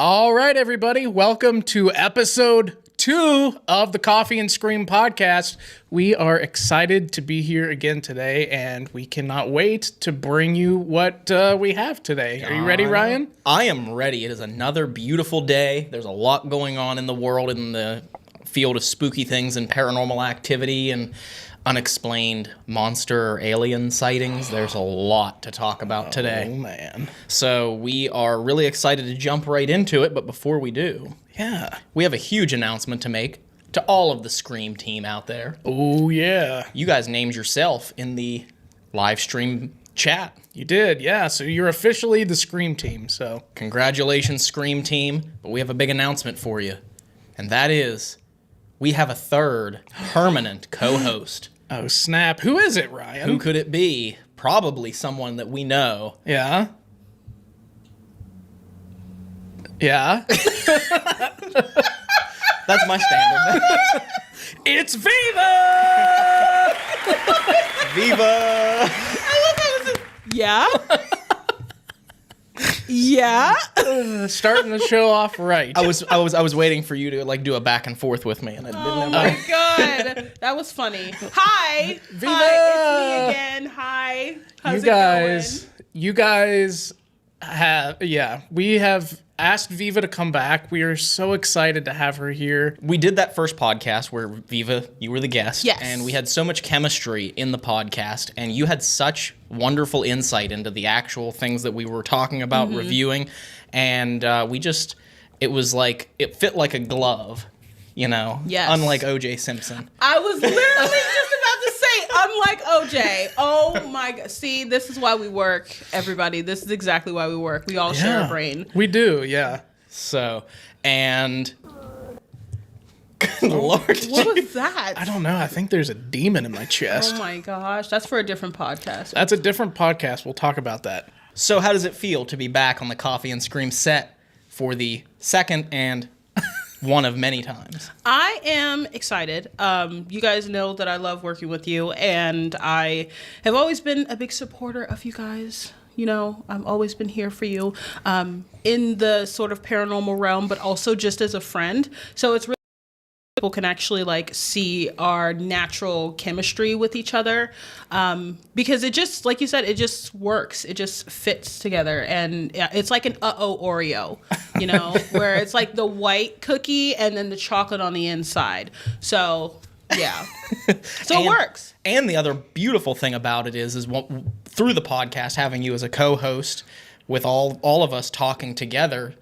All right, everybody. Welcome to episode 2 of the Coffee and Scream podcast. We are excited to be here again today, and we cannot wait to bring you what we have today. Are you ready, Ryan? I am ready. It is another beautiful day. There's a lot going on in the world, in the field of spooky things and paranormal activity and unexplained monster or alien sightings. There's a lot to talk about today. Oh, man. So we are really excited to jump right into it, but before we do, we have a huge announcement to make to all of the Scream team out there. Oh, yeah. You guys named yourself in the live stream chat. You did, yeah. So you're officially the Scream team, so. Congratulations, Scream team. But we have a big announcement for you, and that is we have a third permanent co-host. Oh, snap. Who is it, Ryan? Who could it be? Probably someone that we know. Yeah? Yeah? That's my standard. It's Viva! Viva! Yeah? Yeah? Starting the show off right. I was waiting for you to do a back and forth with me, and I didn't Oh have my god. That was funny. Hi. Viva! Hi, it's me again. Hi. How's You guys have, we have asked Viva to come back. We are so excited to have her here. We did that first podcast where, Viva, you were the guest. Yes. And we had so much chemistry in the podcast, and you had such wonderful insight into the actual things that we were talking about, reviewing, and it fit like a glove, you know? Yes. Unlike O.J. Simpson. I was literally just about to say, unlike OJ. Oh my god. See, this is why we work, everybody. This is exactly why we work. We all share a brain. We do, yeah. So, and... Good Lord. What was that? I don't know. I think there's a demon in my chest. Oh my gosh. That's for a different podcast. That's a different podcast. We'll talk about that. So how does it feel to be back on the Coffee and Scream set for the second and one of many times? I am excited. You guys know that I love working with you, and I have always been a big supporter of you guys. You know, I've always been here for you in the sort of paranormal realm, but also just as a friend. So it's really people can actually see our natural chemistry with each other, because it just, like you said, it just works. It just fits together, and it's like an Oreo, you know, where it's like the white cookie and then the chocolate on the inside. So yeah, so it works. And the other beautiful thing about it is through the podcast, having you as a co-host with all of us talking together,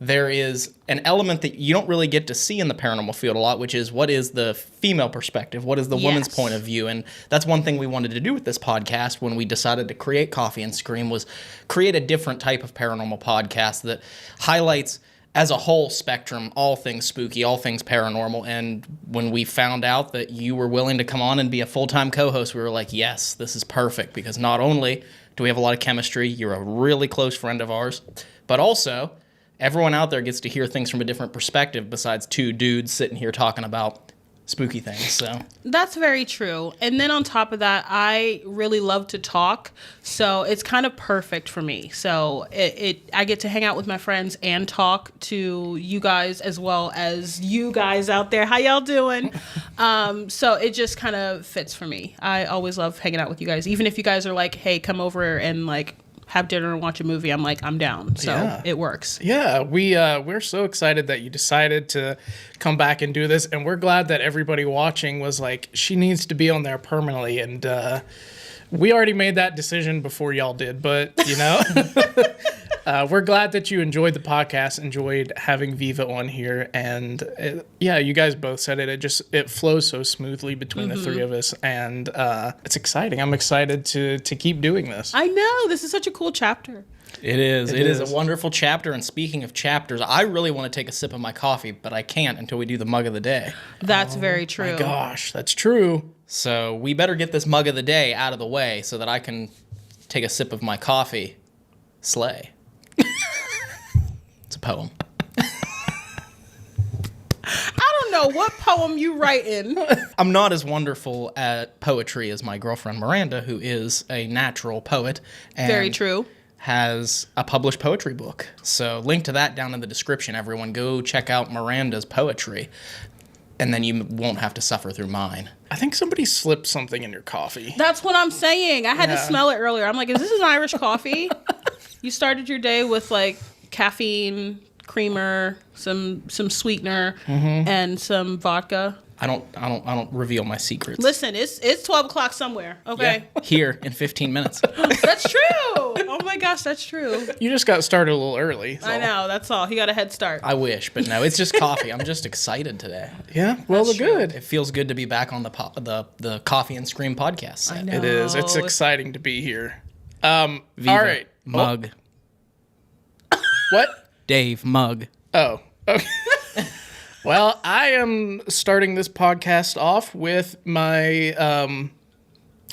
there is an element that you don't really get to see in the paranormal field a lot, which is what is the female perspective? What is the woman's point of view? And that's one thing we wanted to do with this podcast when we decided to create Coffee and Scream, was create a different type of paranormal podcast that highlights as a whole spectrum, all things spooky, all things paranormal. And when we found out that you were willing to come on and be a full-time co-host, we were like, yes, this is perfect, because not only do we have a lot of chemistry, you're a really close friend of ours, but also everyone out there gets to hear things from a different perspective besides two dudes sitting here talking about spooky things. So that's very true. And then on top of that, I really love to talk, so it's kind of perfect for me. So I get to hang out with my friends and talk to you guys as well as you guys out there. How y'all doing? So it just kind of fits for me. I always love hanging out with you guys, even if you guys are like, hey, come over and have dinner and watch a movie. I'm like, I'm down. So It works. Yeah, we're so excited that you decided to come back and do this, and we're glad that everybody watching was like, she needs to be on there permanently, and we already made that decision before y'all did, but you know, we're glad that you enjoyed the podcast, enjoyed having Viva on here, and you guys both said it. It flows so smoothly between the three of us, and it's exciting. I'm excited to keep doing this. I know, this is such a cool chapter. It is a wonderful chapter. And speaking of chapters, I really want to take a sip of my coffee, but I can't until we do the mug of the day. That's very true. My gosh, that's true. So we better get this mug of the day out of the way so that I can take a sip of my coffee. Slay. It's a poem. I don't know what poem you write in. I'm not as wonderful at poetry as my girlfriend Miranda, who is a natural poet. And very true. has a published poetry book. So link to that down in the description, everyone. Go check out Miranda's poetry, and then you won't have to suffer through mine. I think somebody slipped something in your coffee. That's what I'm saying. I had to smell it earlier. I'm like, is this an Irish coffee? You started your day with like caffeine, creamer, some sweetener, and some vodka. I don't reveal my secrets. Listen, it's 12 o'clock somewhere. Okay. Yeah, here in 15 minutes. That's true. Oh my gosh, that's true. You just got started a little early. I know, that's all. He got a head start. I wish, but no, it's just coffee. I'm just excited today. Yeah, well, That's the true. good. It feels good to be back on the Coffee and Scream podcast set. I know. It is. It's exciting to be here. Viva, All right. Mug. What? Dave, mug. Oh, okay. Well, I am starting this podcast off with my,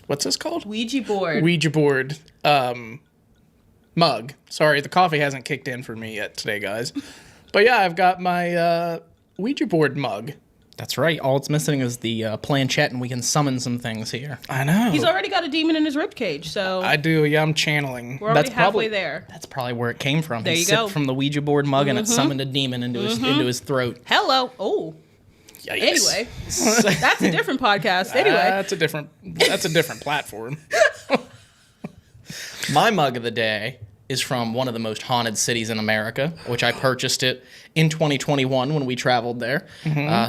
what's this called? Ouija board. Ouija board mug. Sorry, the coffee hasn't kicked in for me yet today, guys. But yeah, I've got my Ouija board mug. That's right. All it's missing is the planchette, and we can summon some things here. I know. He's already got a demon in his ribcage, so I do. Yeah, I'm channeling. we're already that's probably- halfway there. That's probably where it came from. There He you sipped go. from the Ouija board mug, and it summoned a demon into his throat. Hello. Oh. Yikes. Anyway, that's a different podcast. Anyway, That's a different platform. My mug of the day is from one of the most haunted cities in America, which I purchased it in 2021 when we traveled there.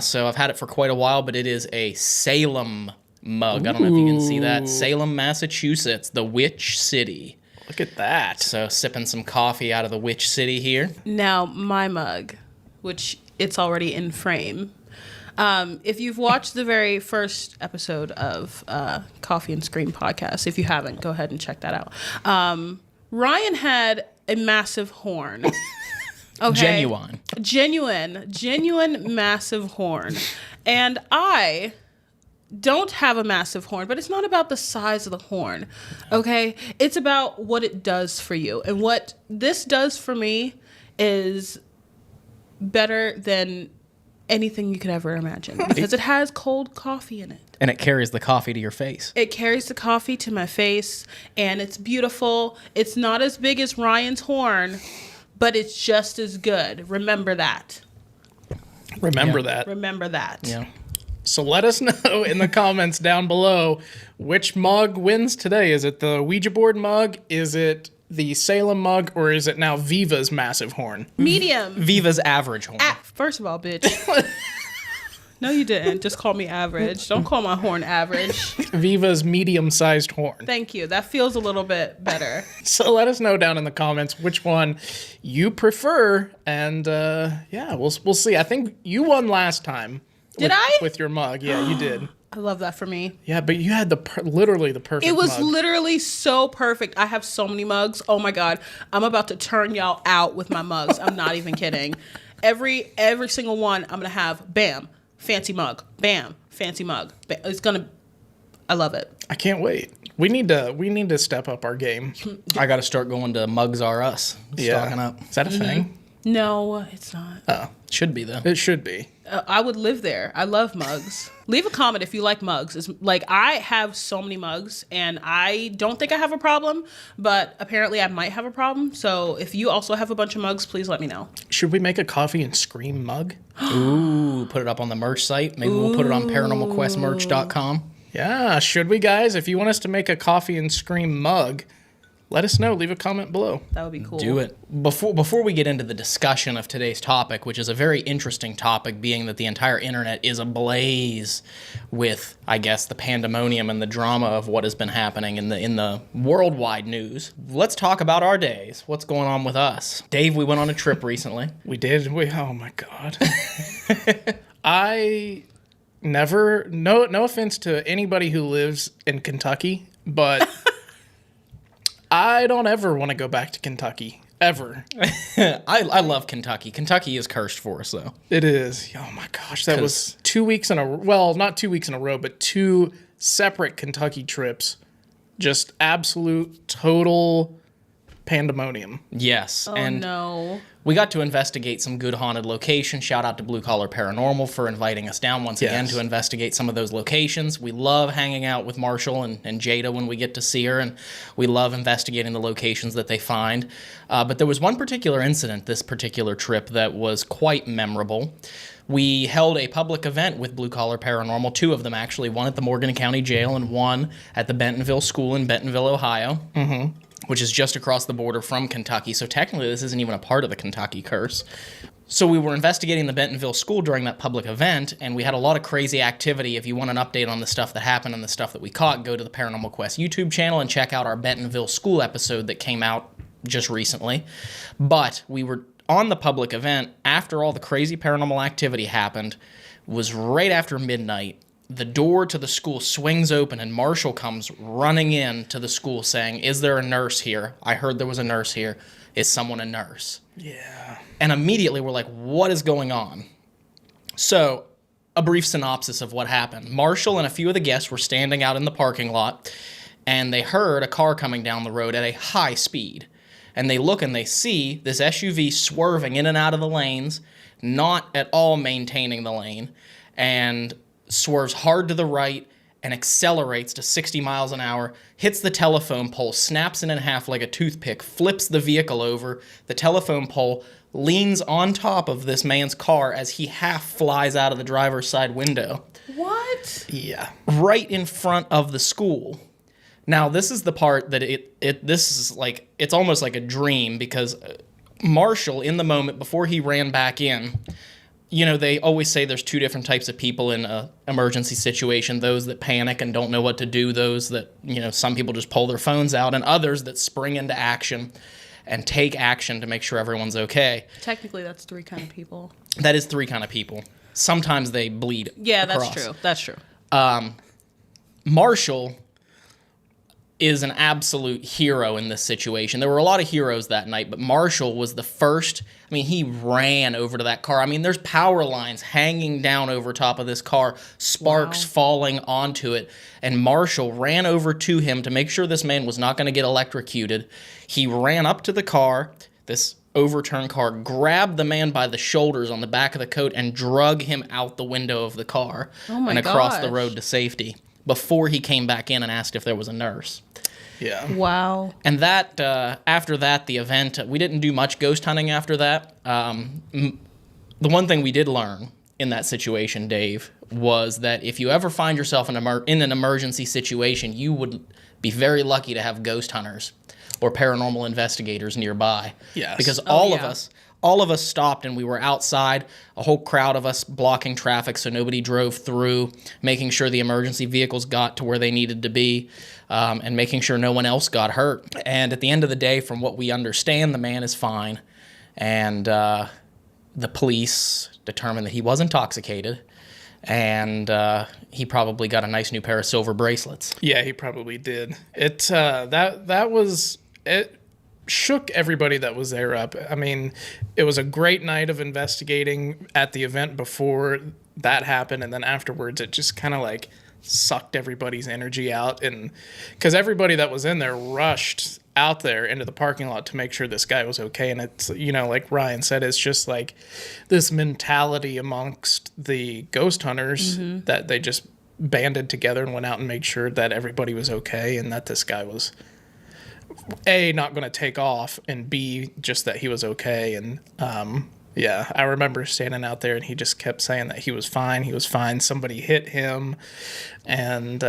So I've had it for quite a while, but it is a Salem mug. I don't know if you can see that. Salem, Massachusetts, the Witch City. Look at that. So sipping some coffee out of the Witch City here. now my mug, which it's already in frame. If you've watched the very first episode of Coffee and Scream podcast, if you haven't, go ahead and check that out. Ryan had a massive horn. Okay. Genuine massive horn. And I don't have a massive horn, but it's not about the size of the horn. Okay? It's about what it does for you. And what this does for me is better than anything you could ever imagine, because it has cold coffee in it. And it carries the coffee to your face. It carries the coffee to my face, and it's beautiful. It's not as big as Ryan's horn, but it's just as good. Remember that. Remember Yeah. that. Remember that. Yeah. So let us know in the comments down below which mug wins today. Is it the Ouija board mug? Is it the Salem mug? Or is it now Viva's massive horn? Medium. Viva's average horn. First of all, bitch. No, you didn't. Just call me average. Don't call my horn average. Viva's medium-sized horn. Thank you. That feels a little bit better. So let us know down in the comments which one you prefer. And yeah, we'll see. I think you won last time. Did I? With your mug. Yeah, you did. I love that for me. Yeah, but you had literally the perfect It was mug. literally so perfect. I have so many mugs. Oh my God. I'm about to turn y'all out with my mugs. I'm not even kidding. Every single one I'm going to have, bam, fancy mug. Bam, fancy mug. It's going to, I love it. I can't wait. We need to step up our game. I got to start going to Mugs R Us. Stocking up. Is that a thing? No, it's not. Oh, Should be, though. it should be. I would live there. I love mugs. Leave a comment if you like mugs. It's like, I have so many mugs, and I don't think I have a problem, but apparently I might have a problem. So if you also have a bunch of mugs, please let me know. Should we make a Coffee and Scream mug? Ooh, put it up on the merch site. Maybe we'll put it on paranormalquestmerch.com. Yeah, should we, guys? If you want us to make a Coffee and Scream mug, let us know. Leave a comment below. That would be cool. Do it. Before we get into the discussion of today's topic, which is a very interesting topic, being that the entire internet is ablaze with, I guess, the pandemonium and the drama of what has been happening in the worldwide news. Let's talk about our days. What's going on with us? Dave, we went on a trip recently. We did. Oh my God. I never. No offense to anybody who lives in Kentucky, but I don't ever want to go back to Kentucky. Ever. I love Kentucky. Kentucky is cursed for us, though. It is. Oh my gosh. That was 2 weeks in a well, not 2 weeks in a row, but two separate Kentucky trips. Just absolute, total pandemonium. Yes. Oh, and no. we got to investigate some good haunted locations. Shout out to Blue Collar Paranormal for inviting us down once again to investigate some of those locations. We love hanging out with Marshall and Jada when we get to see her, and we love investigating the locations that they find. But there was one particular incident this particular trip that was quite memorable. We held a public event with Blue Collar Paranormal, 2 of them actually, one at the Morgan County Jail and one at the Bentonville School in Bentonville, Ohio. Mm-hmm. Which is just across the border from Kentucky. So technically this isn't even a part of the Kentucky curse. So we were investigating the Bentonville School during that public event, and we had a lot of crazy activity. If you want an update on the stuff that happened and the stuff that we caught, go to the Paranormal Quest YouTube channel and check out our Bentonville School episode that came out just recently. But we were on the public event after all the crazy paranormal activity happened. Was right after midnight. The door to the school swings open and Marshall comes running in to the school saying, "Is there a nurse here? I heard there was a nurse here. Is someone a nurse?" Yeah. And immediately we're like, what is going on? So, a brief synopsis of what happened. Marshall and a few of the guests were standing out in the parking lot, and they heard a car coming down the road at a high speed. And they look and they see this SUV swerving in and out of the lanes, not at all maintaining the lane, and swerves hard to the right and accelerates to 60 miles an hour, hits the telephone pole, snaps it in half like a toothpick, flips the vehicle over. The telephone pole leans on top of this man's car as he half flies out of the driver's side window. What? Yeah. Right in front of the school. Now, this is the part that this is like, it's almost like a dream, because Marshall, in the moment before he ran back in, you know, they always say there's 2 different types of people in an emergency situation. Those that panic and don't know what to do. Those that, you know, some people just pull their phones out. And others that spring into action and take action to make sure everyone's okay. Technically, that's 3 kind of people. That is 3 kind of people. Sometimes they bleed across. That's true. That's true. Marshall is an absolute hero in this situation. There were a lot of heroes that night, but Marshall was the first. I mean, he ran over to that car. I mean, there's power lines hanging down over top of this car, sparks falling onto it, and Marshall ran over to him to make sure this man was not going to get electrocuted. He ran up to the car, this overturned car, grabbed the man by the shoulders on the back of the coat and drug him out the window of the car and across the road to safety before he came back in and asked if there was a nurse. Yeah. Wow. And that, after that, the event, we didn't do much ghost hunting after that. The one thing we did learn in that situation, Dave, was that if you ever find yourself in an emergency situation, you would be very lucky to have ghost hunters or paranormal investigators nearby. Yes. Because all of us stopped and we were outside, a whole crowd of us blocking traffic so nobody drove through, making sure the emergency vehicles got to where they needed to be, and making sure no one else got hurt. And at the end of the day, from what we understand, the man is fine. And the police determined that he was intoxicated, and he probably got a nice new pair of silver bracelets. Yeah, he probably did. It shook everybody that was there up. I mean, it was a great night of investigating at the event before that happened, and then afterwards it just kind of like sucked everybody's energy out, and because everybody that was in there rushed out there into the parking lot to make sure this guy was okay. And it's, you know, like Ryan said, it's just like this mentality amongst the ghost hunters that they just banded together and went out and made sure that everybody was okay and that this guy was A, not going to take off, and B, just that he was okay. And yeah, I remember standing out there and he just kept saying that he was fine. Somebody hit him, and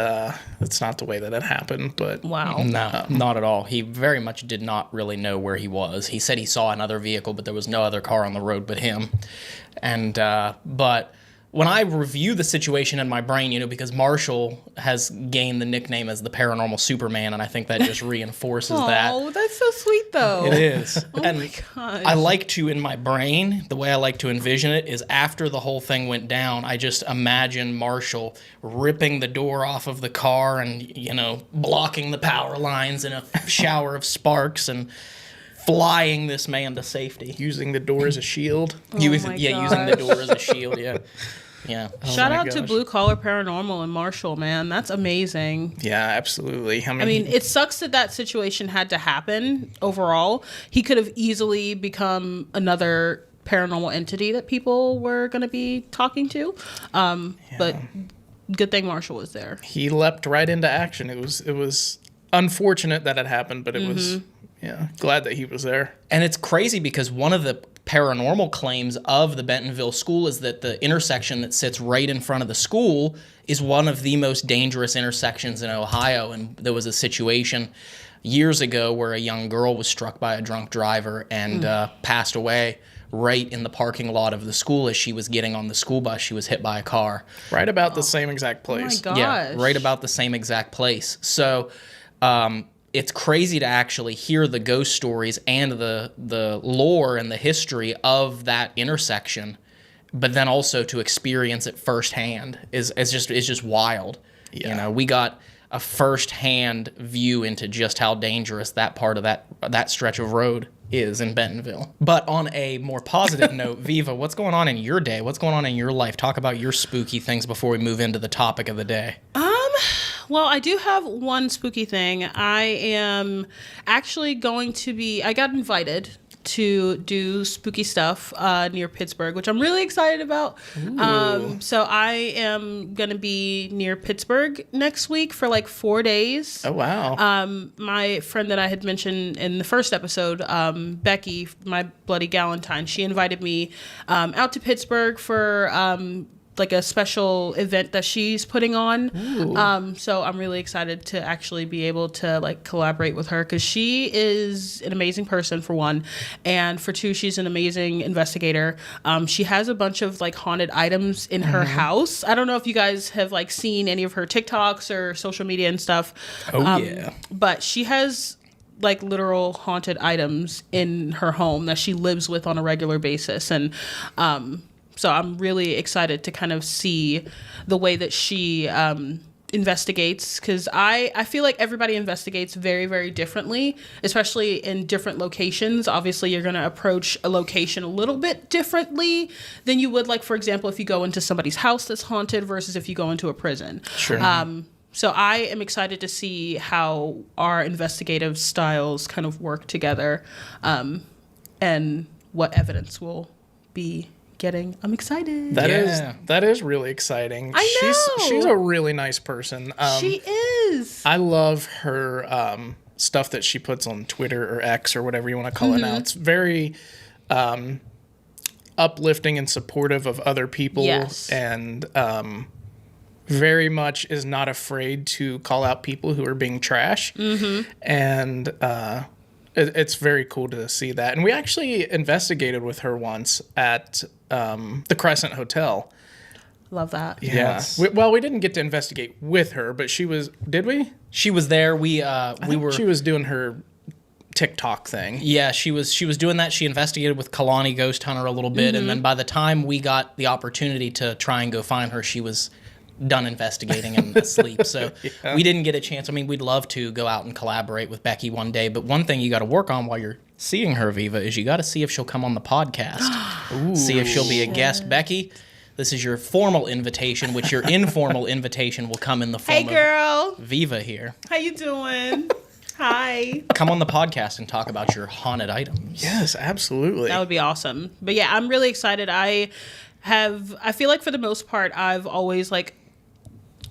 it's not the way that it happened. But Wow. No, not at all. He very much did not really know where he was. He said he saw another vehicle, but there was no other car on the road but him. And but when I review the situation in my brain, you know, because Marshall has gained the nickname as the Paranormal Superman, and I think that just reinforces that. Oh, that's so sweet, though. It is. Oh And my gosh. I like to, in my brain, the way I like to envision it is after the whole thing went down, I just imagine Marshall ripping the door off of the car and, you know, blocking the power lines in a shower of sparks and flying this man to safety. using the door as a shield. Oh my Using the door as a shield, yeah. Yeah. Shout my out to gosh. Blue Collar Paranormal and Marshall, man. That's amazing. Yeah, absolutely. I mean, it sucks that situation had to happen overall. He could have easily become another paranormal entity that people were going to be talking to. But good thing Marshall was there. he leapt right into action. It was unfortunate that it happened, but it was glad that he was there. And it's crazy because one of the paranormal claims of the Bentonville school is that the intersection that sits right in front of the school is one of the most dangerous intersections in Ohio. And there was a situation years ago where a young girl was struck by a drunk driver and passed away right in the parking lot of the school as she was getting on the school bus. She was hit by a car. Right about the same exact place. Oh my Yeah, gosh. right about the same exact place. So it's crazy to actually hear the ghost stories and the lore and the history of that intersection, but then also to experience it firsthand is just wild. Yeah. You know, we got a firsthand view into just how dangerous that part of that stretch of road is in Bentonville. But on a more positive note, Viva, what's going on in your day? What's going on in your life? Talk about your spooky things before we move into the topic of the day. Well, I do have one spooky thing. I am actually I got invited to do spooky stuff near Pittsburgh, which I'm really excited about. So I am going to be near Pittsburgh next week for like 4 days. Oh, wow. My friend that I had mentioned in the first episode, Becky, my bloody Galentine, she invited me out to Pittsburgh for like a special event that she's putting on. So I'm really excited to actually be able to like collaborate with her because she is an amazing person for one, and for two, she's an amazing investigator. She has a bunch of like haunted items in her house. I don't know if you guys have like seen any of her TikToks or social media and stuff. Yeah. But she has like literal haunted items in her home that she lives with on a regular basis. And so I'm really excited to kind of see the way that she investigates, because I feel like everybody investigates very, very differently, especially in different locations. Obviously, you're going to approach a location a little bit differently than you would, like, for example, if you go into somebody's house that's haunted versus if you go into a prison. Sure. So I am excited to see how our investigative styles kind of work together, and what evidence we'll be getting. I'm excited. That is really exciting. I know. She's a really nice person. She is. I love her stuff that she puts on Twitter or X or whatever you want to call it now. It's very uplifting and supportive of other people. Yes. And very much is not afraid to call out people who are being trash. And it's very cool to see that. And we actually investigated with her once at the Crescent Hotel. Love that. Yeah. Yes. We didn't get to investigate with her, but she was. Did we? She was there. We were. She was doing her TikTok thing. Yeah, she was doing that. She investigated with Kalani Ghost Hunter a little bit, and then by the time we got the opportunity to try and go find her, she was done investigating and asleep. So we didn't get a chance. I mean, we'd love to go out and collaborate with Becky one day, but one thing you got to work on while you're seeing her, Viva, is you got to see if she'll come on the podcast. See if she'll be a guest. Becky, this is your formal invitation, which your informal invitation will come in the form Hey, girl. of Viva here. How you doing? Hi. Come on the podcast and talk about your haunted items. Yes, absolutely. That would be awesome. But yeah, I'm really excited. I feel like for the most part, I've always like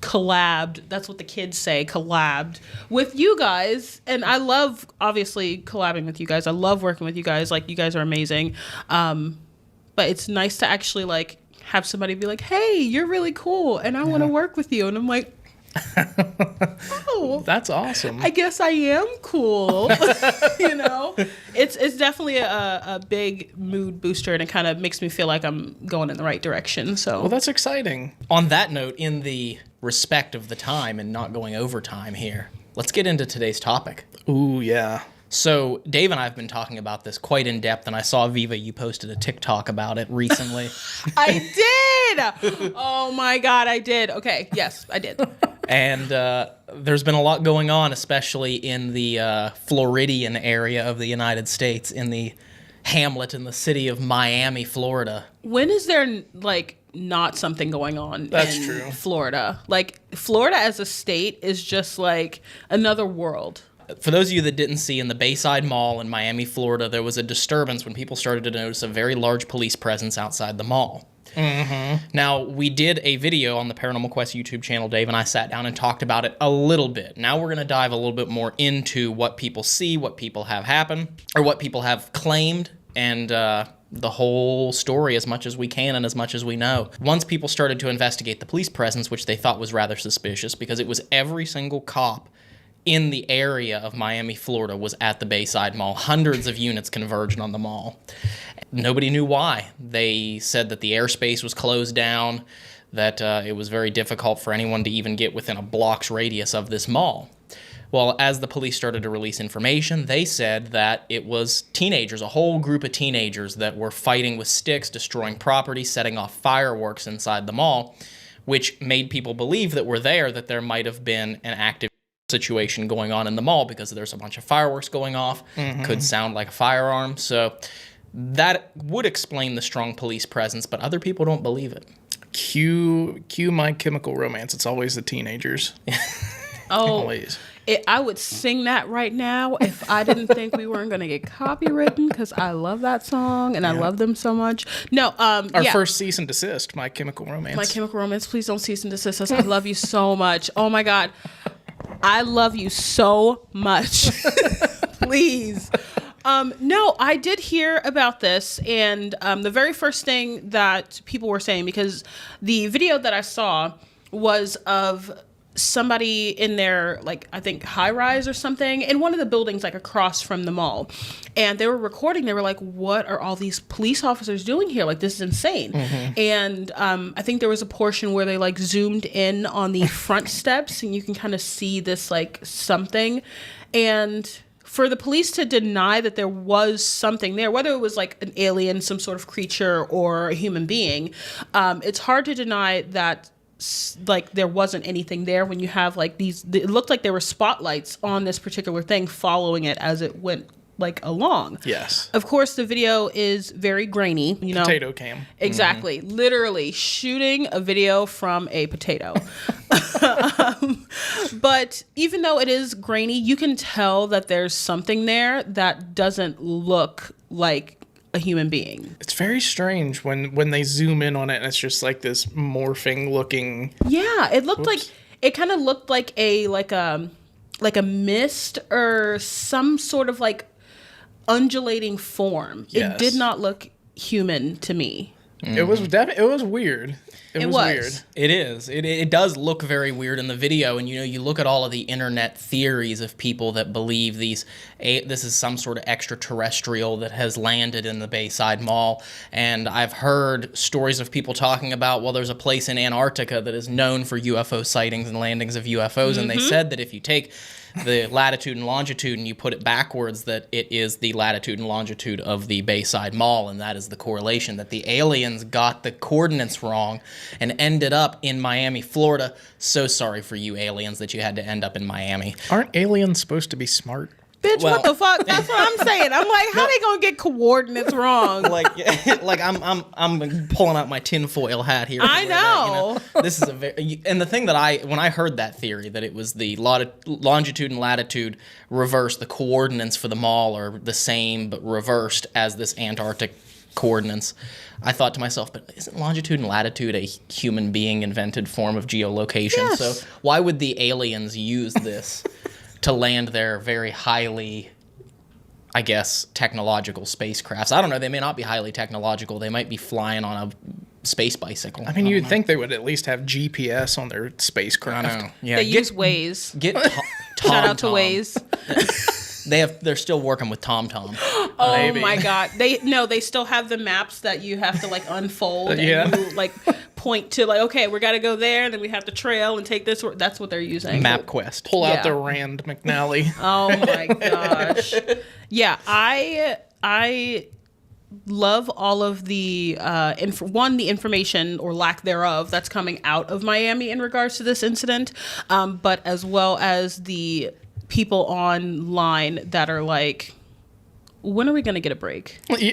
collabed, that's what the kids say, collabed with you guys, and I love obviously collabing with you guys. I love working with you guys. Like, you guys are amazing. But it's nice to actually like have somebody be like, hey, you're really cool and I want to work with you, and I'm like, oh, That's awesome. I guess I am cool. You know, it's definitely a big mood booster, and it kind of makes me feel like I'm going in the right direction. So Well, that's exciting. On that note, in the respect of the time and not going over time here, let's get into today's topic. Ooh, yeah. So Dave and I have been talking about this quite in depth, and I saw, Viva, you posted a TikTok about it recently. I did. Oh my God, I did. Okay, yes, I did. And there's been a lot going on, especially in the Floridian area of the United States, in the hamlet in the city of Miami, Florida. When is there like not something going on That's in true. Florida. Like, Florida as a state is just like another world. For those of you that didn't see, in the Bayside Mall in Miami, Florida, there was a disturbance when people started to notice a very large police presence outside the mall. Now, we did a video on the Paranormal Quest YouTube channel. Dave and I sat down and talked about it a little bit. Now we're going to dive a little bit more into what people see, what people have happen, or what people have claimed, and the whole story as much as we can and as much as we know. Once people started to investigate the police presence, which they thought was rather suspicious because it was every single cop in the area of Miami, Florida, was at the Bayside Mall. Hundreds of units converged on the mall. Nobody knew why. They said that the airspace was closed down, that it was very difficult for anyone to even get within a block's radius of this mall. Well, as the police started to release information, they said that it was teenagers, a whole group of teenagers that were fighting with sticks, destroying property, setting off fireworks inside the mall, which made people believe that were there that there might have been an active situation going on in the mall because there's a bunch of fireworks going off. Could sound like a firearm. So that would explain the strong police presence, but other people don't believe it. Cue My Chemical Romance. It's always the teenagers. Oh, Always. I would sing that right now if I didn't think we weren't going to get copywritten, because I love that song and I love them so much. No, Our first cease and desist, My Chemical Romance. My Chemical Romance, please don't cease and desist us. I love you so much. Oh my God. I love you so much. Please. No, I did hear about this, and the very first thing that people were saying, because the video that I saw was of somebody in their, like, I think high rise or something in one of the buildings, like across from the mall, and they were recording. They were like, what are all these police officers doing here? Like, this is insane. And I think there was a portion where they like zoomed in on the front steps, and you can kind of see this like something. And for the police to deny that there was something there, whether it was like an alien, some sort of creature, or a human being, it's hard to deny that like there wasn't anything there when you have like these, it looked like there were spotlights on this particular thing following it as it went like along. Yes. Of course, the video is very grainy, you know. Potato cam. Exactly. Literally shooting a video from a potato. But even though it is grainy, you can tell that there's something there that doesn't look like a human being. It's very strange when they zoom in on it and it's just like this morphing looking. Yeah, it looked like, it kind of looked like a mist or some sort of like undulating form. Yes. It did not look human to me. It was it was weird. It was weird. It is. It does look very weird in the video, and you look at all of the internet theories of people that believe this is some sort of extraterrestrial that has landed in the Bayside Mall, and I've heard stories of people talking about, well, there's a place in Antarctica that is known for UFO sightings and landings of UFOs, and they said that if you take the latitude and longitude and you put it backwards, that it is the latitude and longitude of the Bayside Mall, and that is the correlation, that the aliens got the coordinates wrong and ended up in Miami, Florida. So sorry for you aliens that you had to end up in Miami. Aren't aliens supposed to be smart? Bitch, Well- what the fuck? That's what I'm saying. I'm like, how they gonna get coordinates wrong? Like I'm pulling out my tinfoil hat here. I know. This is and the thing that when I heard that theory that it was the longitude and latitude reversed, the coordinates for the mall are the same but reversed as this Antarctic coordinates, I thought to myself, but isn't longitude and latitude a human being invented form of geolocation? Yes. So why would the aliens use this to land their very highly, I guess, technological spacecrafts? I don't know. They may not be highly technological. They might be flying on a space bicycle. I mean, you'd think they would at least have GPS on their spacecraft. I know. Yeah, They use Waze. Get Shout out to TomTom. Waze. They're still working with TomTom. Oh Maybe. my God. They still have the maps that you have to like unfold and Yeah. you like point to like, okay, we got to go there, and then we have to trail and take this. That's what they're using. MapQuest. Pull out Yeah. the Rand McNally. Oh my gosh. Yeah, I love all of the the information or lack thereof that's coming out of Miami in regards to this incident, but as well as the people online that are like, when are we going to get a break? Yeah.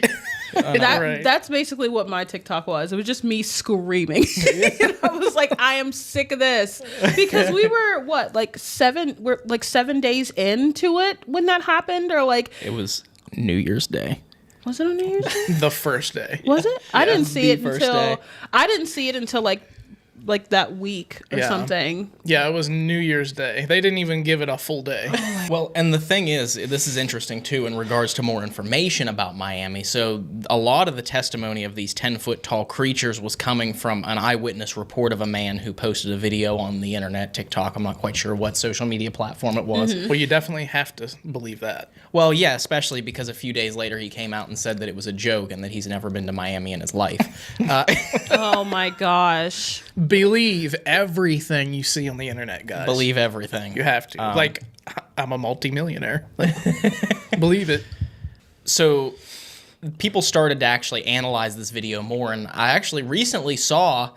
That's basically what my TikTok was. It was just me screaming. I was like, I am sick of this, because we were like 7 days into it when that happened, or like It was New Year's Day. Was it on New Year's Day? The first day. Was it? I didn't see it first until day. I didn't see it until like that week or something. Yeah, it was New Year's Day. They didn't even give it a full day. Well, and the thing is, this is interesting too in regards to more information about Miami. So a lot of the testimony of these 10-foot tall creatures was coming from an eyewitness report of a man who posted a video on the internet, TikTok. I'm not quite sure what social media platform it was. Well, you definitely have to believe that. Well, yeah, especially because a few days later he came out and said that it was a joke and that he's never been to Miami in his life. Oh my gosh. Believe everything you see on the internet, guys. Believe everything. You have to. Like, I'm a multimillionaire. Believe it. So people started to actually analyze this video more, and I actually recently saw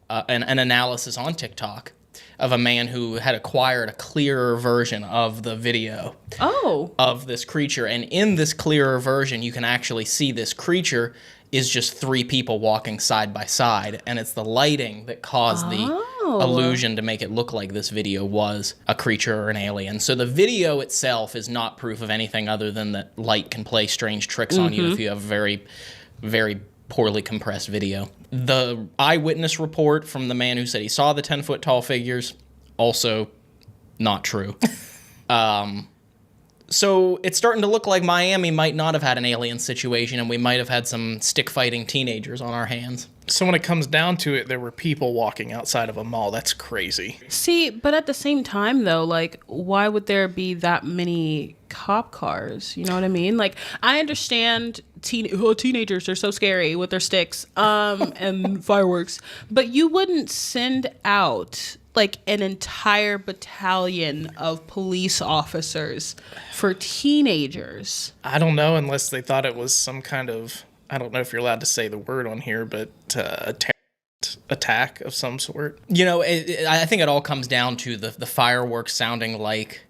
an analysis on TikTok of a man who had acquired a clearer version of the video of this creature. And in this clearer version, you can actually see this creature is just 3 people walking side by side, and it's the lighting that caused the illusion to make it look like this video was a creature or an alien. So the video itself is not proof of anything other than that light can play strange tricks on you if you have a very, very poorly compressed video. The eyewitness report from the man who said he saw the 10-foot tall figures, also not true. So it's starting to look like Miami might not have had an alien situation, and we might have had some stick-fighting teenagers on our hands. So when it comes down to it, there were people walking outside of a mall. That's crazy. See, but at the same time, though, like, why would there be that many cop cars? You know what I mean? Like, I understand teenagers are so scary with their sticks and fireworks, but you wouldn't send out like an entire battalion of police officers for teenagers. I don't know, unless they thought it was some kind of, I don't know if you're allowed to say the word on here, but a terrorist attack of some sort. You know, I think it all comes down to the fireworks sounding like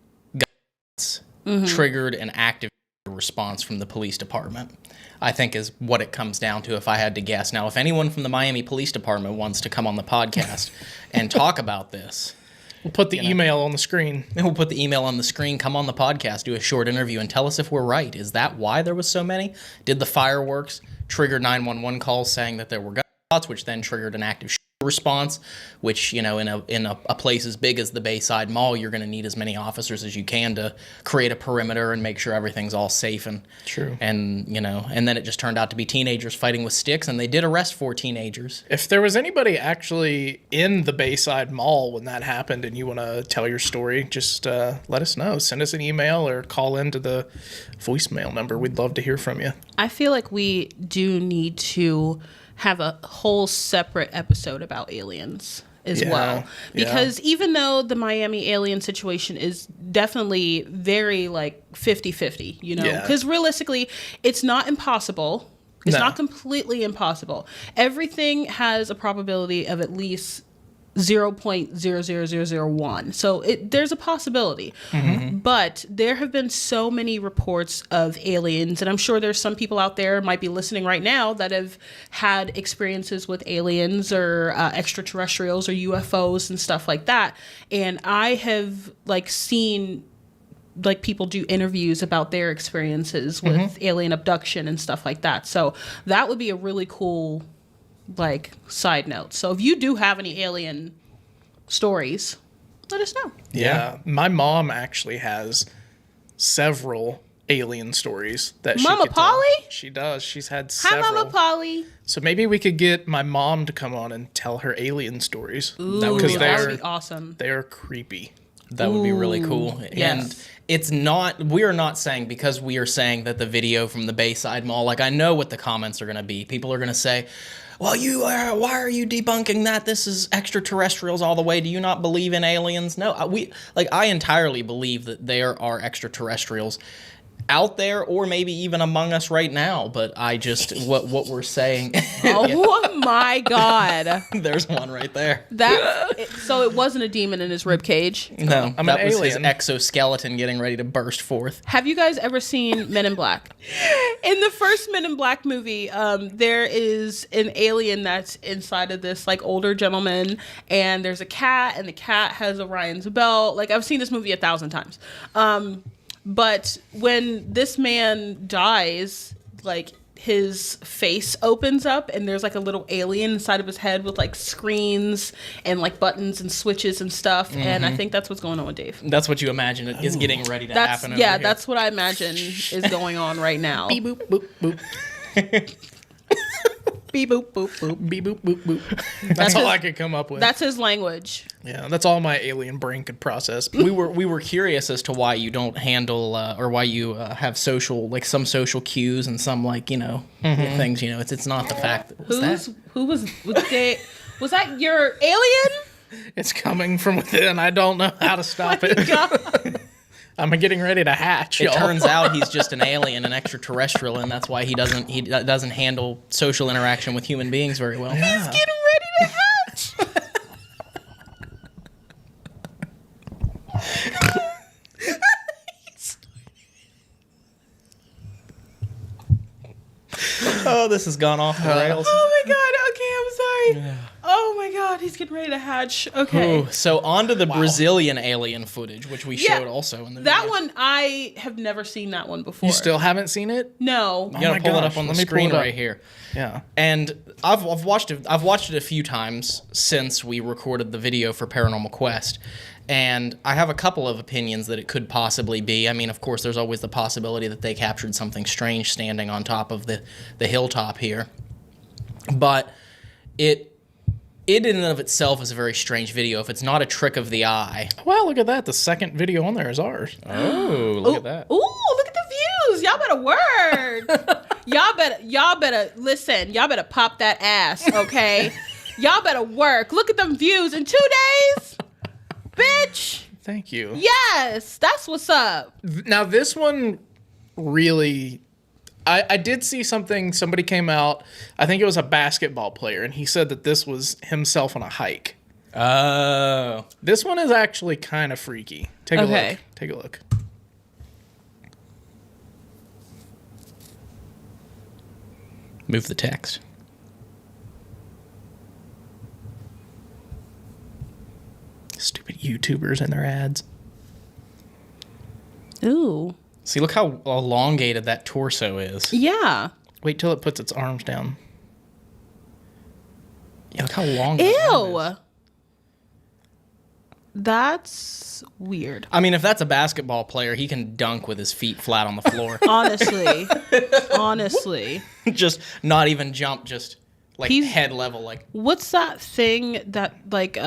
guns triggered an active response from the police department, I think is what it comes down to if I had to guess. Now, if anyone from the Miami Police Department wants to come on the podcast and talk about this, we'll put the email on the screen. We'll put the email on the screen, come on the podcast, do a short interview, and tell us if we're right. Is that why there was so many? Did the fireworks trigger 911 calls saying that there were gunshots, which then triggered an active response, which, you know, in a place as big as the Bayside Mall, you're going to need as many officers as you can to create a perimeter and make sure everything's all safe and true. And, you know, and then it just turned out to be teenagers fighting with sticks, and they did arrest 4 teenagers. If there was anybody actually in the Bayside Mall when that happened and you want to tell your story, just let us know. Send us an email or call into the voicemail number. We'd love to hear from you. I feel like we do need to have a whole separate episode about aliens as well, because even though the Miami alien situation is definitely very like 50-50, you know, because realistically it's not impossible. It's not completely impossible. Everything has a probability of at least 0.00001. So there's a possibility. But there have been so many reports of aliens, and I'm sure there's some people out there might be listening right now that have had experiences with aliens or extraterrestrials or UFOs and stuff like that. And I have like seen like people do interviews about their experiences with alien abduction and stuff like that. So that would be a really cool like side note. So if you do have any alien stories, let us know. Yeah. My mom actually has several alien stories that Mama she could Polly? tell. She does. She's had several. Hi, Mama Polly. So maybe we could get my mom to come on and tell her alien stories. Ooh, that would be awesome. They are creepy. That would be really cool. Yes. And it's not, we are not saying, because we are saying that the video from the Bayside Mall, like I know what the comments are going to be. People are going to say, well, why are you debunking that? This is extraterrestrials all the way. Do you not believe in aliens? No, I entirely believe that there are extraterrestrials. out there or maybe even among us right now, but I just what we're saying. Oh my God. There's one right there. So it wasn't a demon in his rib cage. No, I'm that an was alien. his exoskeleton getting ready to burst forth. Have you guys ever seen Men in Black? In the first Men in Black movie, there is an alien that's inside of this like older gentleman, and there's a cat, and the cat has Orion's belt. Like, I've seen this movie 1,000 times. But when this man dies, like, his face opens up and there's like a little alien inside of his head with like screens and like buttons and switches and stuff. And I think that's what's going on with Dave. That's what you imagine is getting ready to happen over Yeah, here. that's what I imagine is going on right now. Beep boop boop boop. Beep boop boop boop. Beep boop boop boop. That's all I could come up with. That's his language. Yeah, that's all my alien brain could process. We were curious as to why you don't handle or why you have social, like some social cues and some like, you know, things, you know, it's not the fact that Was that your alien? It's coming from within. I don't know how to stop it. God. I'm getting ready to hatch. It y'all. turns out he's just an alien, an extraterrestrial, and that's why he doesn't handle social interaction with human beings very well. He's getting ready to hatch. Oh, this has gone off the rails. Oh my God. Okay, I'm sorry. Oh my God, he's getting ready to hatch. Okay. Ooh, so on to the Brazilian alien footage, which we Yeah, showed also in the That video. one, I have never seen that one before. You still haven't seen it? No. You gotta my pull it gosh, up on the let me pull screen it up. right here. Yeah. And I've watched it a few times since we recorded the video for Paranormal Quest. And I have a couple of opinions that it could possibly be. I mean, of course, there's always the possibility that they captured something strange standing on top of the hilltop here. But it in and of itself is a very strange video if it's not a trick of the eye. Wow, look at that. The second video on there is ours. Oh, look at that. Ooh, look at the views. Y'all better work. y'all better listen. Y'all better pop that ass, okay? Y'all better work. Look at them views in 2 days. Bitch. Thank you. Yes, that's what's up. Now, this one really... I did see something, somebody came out, I think it was a basketball player, and he said that this was himself on a hike. Oh. This one is actually kind of freaky. Take a Okay. look. Take a look. Move the text. Stupid YouTubers and their ads. Ooh. See, look how elongated that torso is. Yeah. Wait till it puts its arms down. Yeah, look how long that arm is. Ew. That's weird. I mean, if that's a basketball player, he can dunk with his feet flat on the floor. Honestly. Honestly. Just not even jump, just like head level. Like, What's that thing that like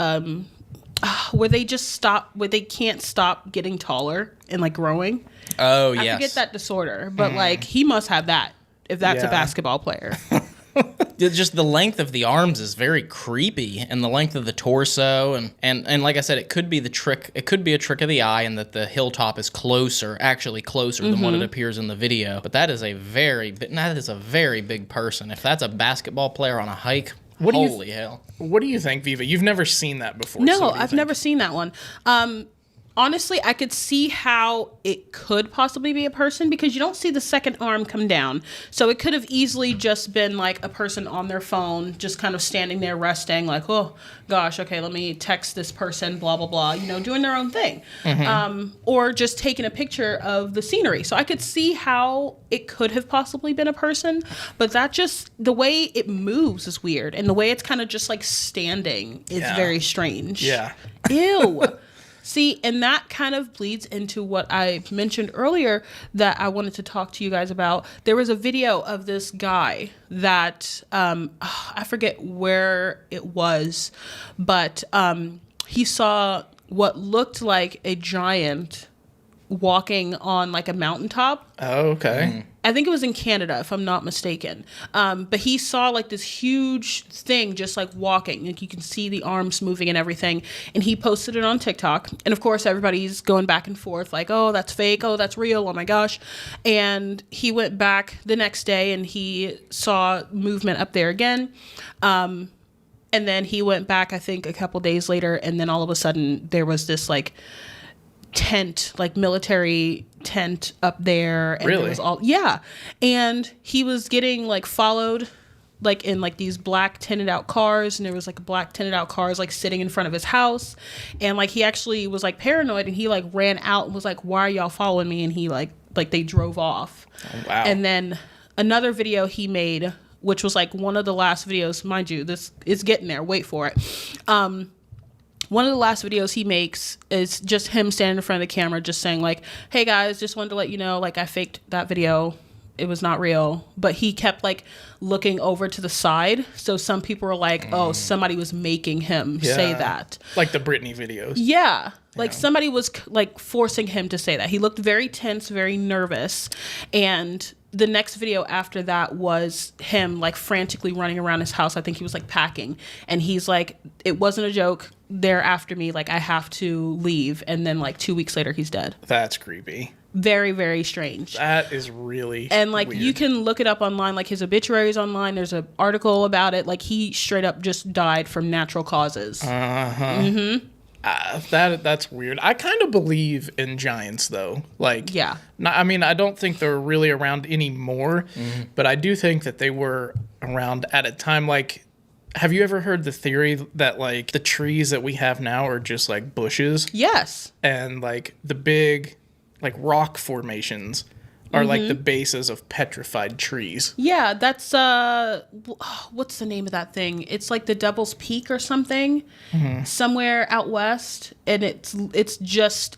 where they just stop, where they can't stop getting taller and like growing? oh, I yes. forget that disorder, but like he must have that if that's a Yeah. basketball player. Just the length of the arms is very creepy, and the length of the torso, and like I said, it could be the trick. It could be a trick of the eye, and that the hilltop is actually closer than what it appears in the video. But that is a very big person. If that's a basketball player on a hike, holy hell! What do you think, Viva? You've never seen that before. No, so what do you I've think? never seen that one. Honestly, I could see how it could possibly be a person because you don't see the second arm come down. So it could have easily just been like a person on their phone, just kind of standing there resting, like, oh gosh, okay, let me text this person, blah, blah, blah, doing their own thing. Or just taking a picture of the scenery. So I could see how it could have possibly been a person, but that just, the way it moves is weird. And the way it's kind of just like standing is very strange. Yeah. Ew. See, and that kind of bleeds into what I mentioned earlier that I wanted to talk to you guys about. There was a video of this guy that, I forget where it was, but he saw what looked like a giant walking on like a mountaintop. Oh, okay. I think it was in Canada, if I'm not mistaken. But he saw like this huge thing just like walking. Like you can see the arms moving and everything. And he posted it on TikTok. And of course, everybody's going back and forth like, oh, that's fake. Oh, that's real. Oh my gosh. And he went back the next day and he saw movement up there again. And then he went back, I think, a couple days later. And then all of a sudden there was this like tent, like military tent up there, and really? It was all and he was getting like followed like in like these black tinted out cars, and there was like black tinted out cars like sitting in front of his house, and like he actually was like paranoid, and he like ran out and was like, why are y'all following me? And he like they drove off. Oh, wow. And then another video he made, which was like one of the last videos, mind you, this is getting there, wait for it. One of the last videos he makes is just him standing in front of the camera just saying like, hey guys, just wanted to let you know, like I faked that video. It was not real. But he kept like looking over to the side. So some people were like, oh, somebody was making him say that. Like the Britney videos. Yeah. Like somebody was like forcing him to say that. He looked very tense, very nervous. And the next video after that was him like frantically running around his house. I think he was like packing, and he's like, it wasn't a joke. They're after me. Like I have to leave. And then like 2 weeks later, he's dead. That's creepy. Very, very strange. That is really And like weird. you can look it up online. Like his obituary's online. There's an article about it. Like he straight up just died from natural causes. That's weird. I kind of believe in giants, though. Like, Yeah. I mean, I don't think they're really around anymore, but I do think that they were around at a time. Like, have you ever heard the theory that like the trees that we have now are just like bushes, Yes. and like the big, like rock formations are like the bases of petrified trees? Yeah, that's what's the name of that thing? It's like the Devil's Peak or something, somewhere out west, and it's just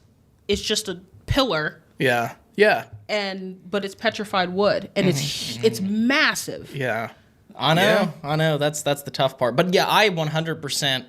a pillar, Yeah. but it's petrified wood, and it's massive. Yeah. I know, Yeah. I know. That's the tough part. But yeah, I 100%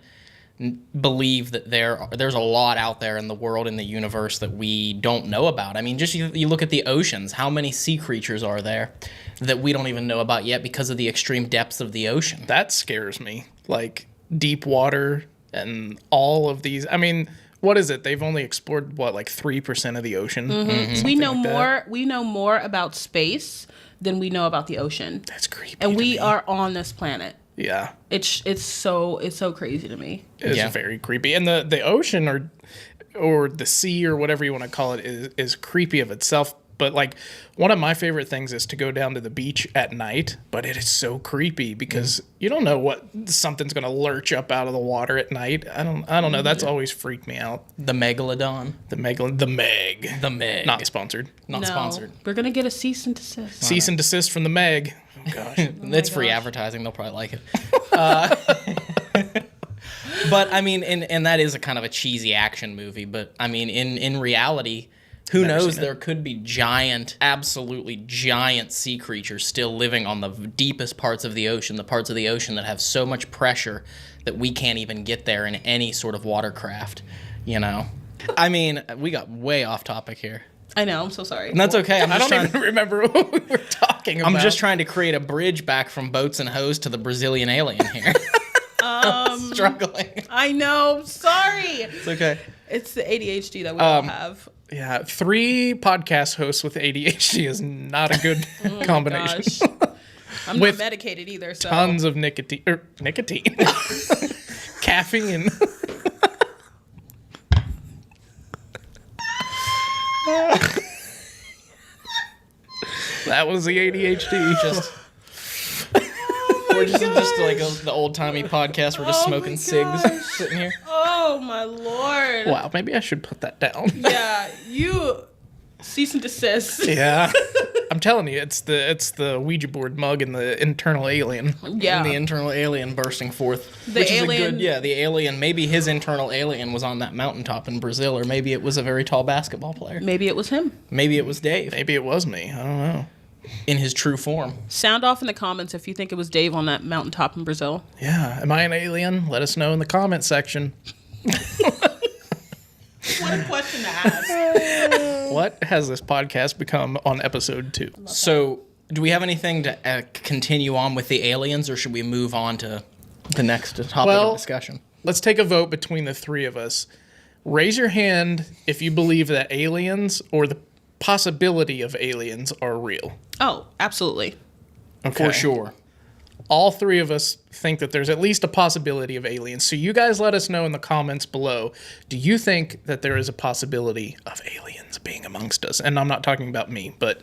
believe that there's a lot out there in the world, in the universe, that we don't know about. I mean, just you look at the oceans. How many sea creatures are there that we don't even know about yet because of the extreme depths of the ocean? That scares me. Like deep water and all of these. I mean, what is it? They've only explored like 3% of the ocean. We know like more. that. We know more about space than we know about the ocean, That's creepy. and to we me. are on this planet. Yeah. It's so crazy to me. It's Yeah. very creepy. And the ocean or the sea or whatever you want to call it is creepy of itself. But like one of my favorite things is to go down to the beach at night, but it is so creepy because you don't know what something's going to lurch up out of the water at night. I don't know. That's always freaked me out. The megalodon, The Meg. the Meg, Not sponsored. not No, sponsored. We're gonna get a cease and desist. Cease and desist from the Meg. Oh gosh. It's free gosh. advertising. They'll probably like it. But I mean, and that is a kind of a cheesy action movie. But I mean, in reality, who knows? seen it. There could be giant, absolutely giant sea creatures still living on the deepest parts of the ocean, the parts of the ocean that have so much pressure that we can't even get there in any sort of watercraft. You know, I mean, we got way off topic here, I know. I'm so sorry. and that's okay. I don't even remember what we were talking about. I'm just trying to create a bridge back from boats and hoes to the Brazilian alien here. Struggling. I know. Sorry. It's okay. It's the ADHD that we all have. Yeah, 3 podcast hosts with ADHD is not a good combination. Gosh. I'm With not medicated either, so Tons of nicotine. Caffeine. That was the ADHD. Just we're just like the old timey podcast. We're just Oh my smoking cigs, gosh. sitting here. Oh my lord. Wow, maybe I should put that down. Yeah, you cease and desist. Yeah. I'm telling you, it's the Ouija board mug and the internal alien. Yeah. And the internal alien bursting forth. The which alien- is a good, the alien. Maybe his internal alien was on that mountaintop in Brazil, or maybe it was a very tall basketball player. Maybe it was him. Maybe it was Dave Maybe it was me. I don't know. in his true form. Sound off in the comments if you think it was Dave on that mountaintop in Brazil. Yeah. Am I an alien? Let us know in the comment section. What a question to ask. What has this podcast become on episode 2? So, do we have anything to continue on with the aliens, or should we move on to the next topic of discussion? Let's take a vote between the three of us. Raise your hand if you believe that aliens or the possibility of aliens are real. Oh, absolutely. Okay. For sure. All three of us think that there's at least a possibility of aliens. So you guys let us know in the comments below. Do you think that there is a possibility of aliens being amongst us? And I'm not talking about me, but...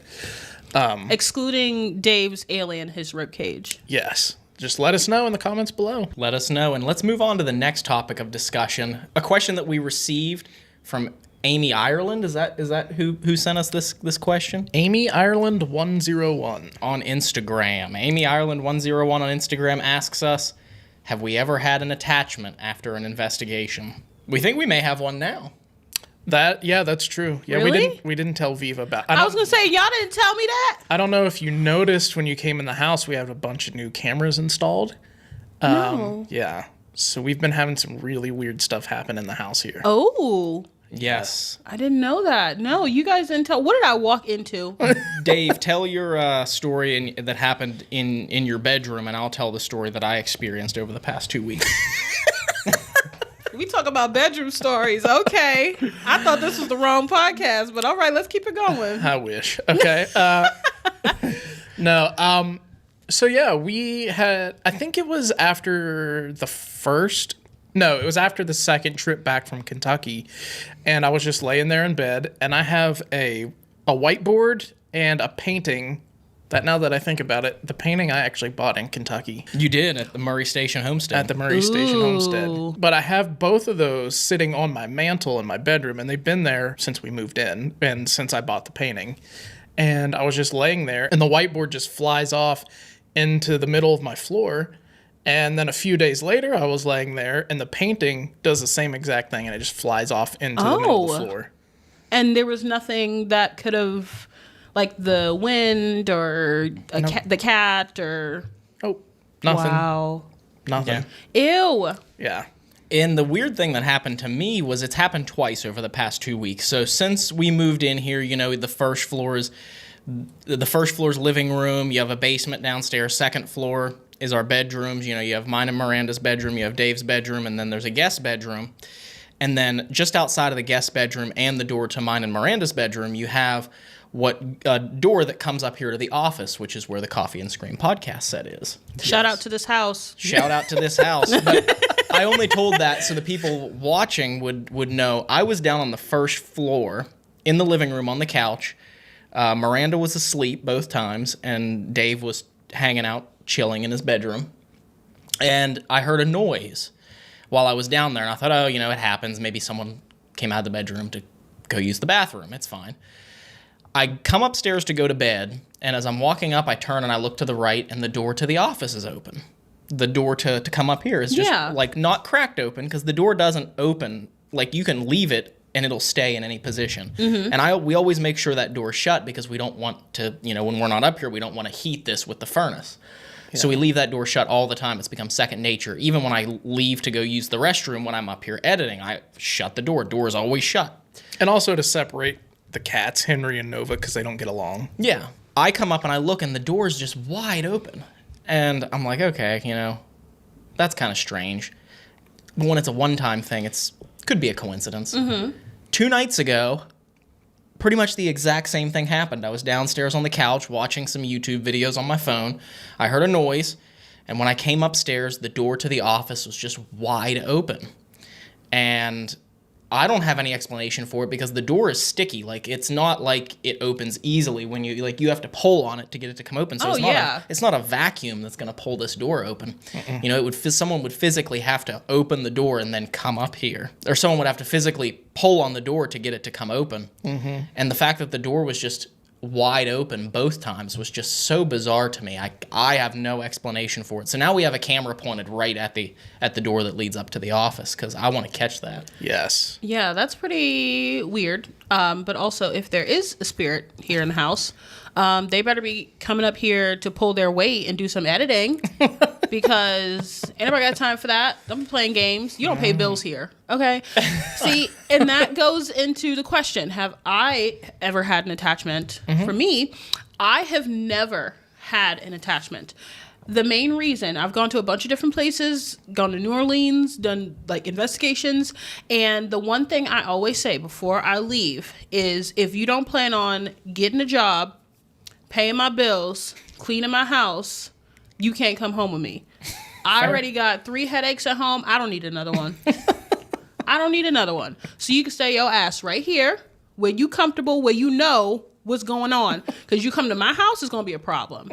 excluding Dave's alien, his ribcage. yes. Just let us know in the comments below. Let us know, and let's move on to the next topic of discussion. A question that we received from Amy Ireland. Is that who sent us this question? Amy Ireland 101 on Instagram. Amy Ireland 101 on Instagram asks us, have we ever had an attachment after an investigation? We think we may have one now. That's true. Yeah, Really? we didn't tell Viva about. I was gonna say, y'all didn't tell me that. I don't know if you noticed when you came in the house, we have a bunch of new cameras installed. No. Yeah. So we've been having some really weird stuff happen in the house here. Oh, Yes. I didn't know that. No, you guys didn't tell. What did I walk into? Dave, tell your story that happened in your bedroom, and I'll tell the story that I experienced over the past 2 weeks. We talk about bedroom stories. Okay. I thought this was the wrong podcast, but all right, let's keep it going. I wish. Okay. No. So yeah, we had. I think it was after the first. No, it was after the second trip back from Kentucky, and I was just laying there in bed, and I have a whiteboard and a painting. That now that I think about it, the painting I actually bought in Kentucky. You did at the Murray Station Homestead. At the Murray Station Homestead. But I have both of those sitting on my mantle in my bedroom, and they've been there since we moved in and since I bought the painting. And I was just laying there, and the whiteboard just flies off into the middle of my floor. And then a few days later, I was laying there, and the painting does the same exact thing, and it just flies off into the middle of the floor. And there was nothing that could have, like the wind or the cat or... Oh, nothing. Wow. Nothing. Yeah. Ew. Yeah. And the weird thing that happened to me was it's happened twice over the past 2 weeks. So since we moved in here, the first floor is living room. You have a basement downstairs. Second floor is our bedrooms. You have mine and Miranda's bedroom. You have Dave's bedroom, and then there's a guest bedroom. And then just outside of the guest bedroom and the door to mine and Miranda's bedroom, you have a door that comes up here to the office, which is where the Coffee and Scream podcast set is. Shout out to this house. Shout out to this house. But I only told that so the people watching would know. I was down on the first floor in the living room on the couch. Miranda was asleep both times, and Dave was hanging out, chilling in his bedroom. And I heard a noise while I was down there, and I thought, it happens. Maybe someone came out of the bedroom to go use the bathroom. It's fine. I come upstairs to go to bed, and as I'm walking up, I turn and I look to the right, and the door to the office is open. The door to come up here is just not cracked open, because the door doesn't open. Like, you can leave it and it'll stay in any position. Mm-hmm. And we always make sure that door's shut, because we don't want to, when we're not up here, we don't want to heat this with the furnace. Yeah. So we leave that door shut all the time. It's become second nature. Even when I leave to go use the restroom when I'm up here editing, I shut the door. Door is always shut. And also to separate the cats, Henry and Nova, because they don't get along. Yeah. I come up and I look, and the door's just wide open. And I'm like, okay, that's kind of strange. But when it's a one-time thing, could be a coincidence. Mm-hmm. 2 nights ago, pretty much the exact same thing happened. I was downstairs on the couch watching some YouTube videos on my phone. I heard a noise, and when I came upstairs, the door to the office was just wide open. And I don't have any explanation for it, because the door is sticky. Like, it's not like it opens easily when you have to pull on it to get it to come open. So it's not a vacuum that's going to pull this door open. Someone would physically have to open the door and then come up here, or someone would have to physically pull on the door to get it to come open. Mm-hmm. And the fact that the door was just wide open both times was just so bizarre to me. I have no explanation for it. So now we have a camera pointed right at the door that leads up to the office, because I want to catch that. Yes. Yeah, that's pretty weird. But also, if there is a spirit here in the house, they better be coming up here to pull their weight and do some editing. because anybody got time for that? Don't be playing games. You don't pay bills here, okay? See, and that goes into the question: have I ever had an attachment? For me, I have never had an attachment. The main reason, I've gone to a bunch of different places, gone to New Orleans, done like investigations, and the one thing I always say before I leave is, if you don't plan on getting a job, paying my bills, cleaning my house, you can't come home with me. I already got 3 headaches at home. I don't need another one. I don't need another one. So you can stay your ass right here, where you comfortable, where you know what's going on. Because you come to my house, it's going to be a problem.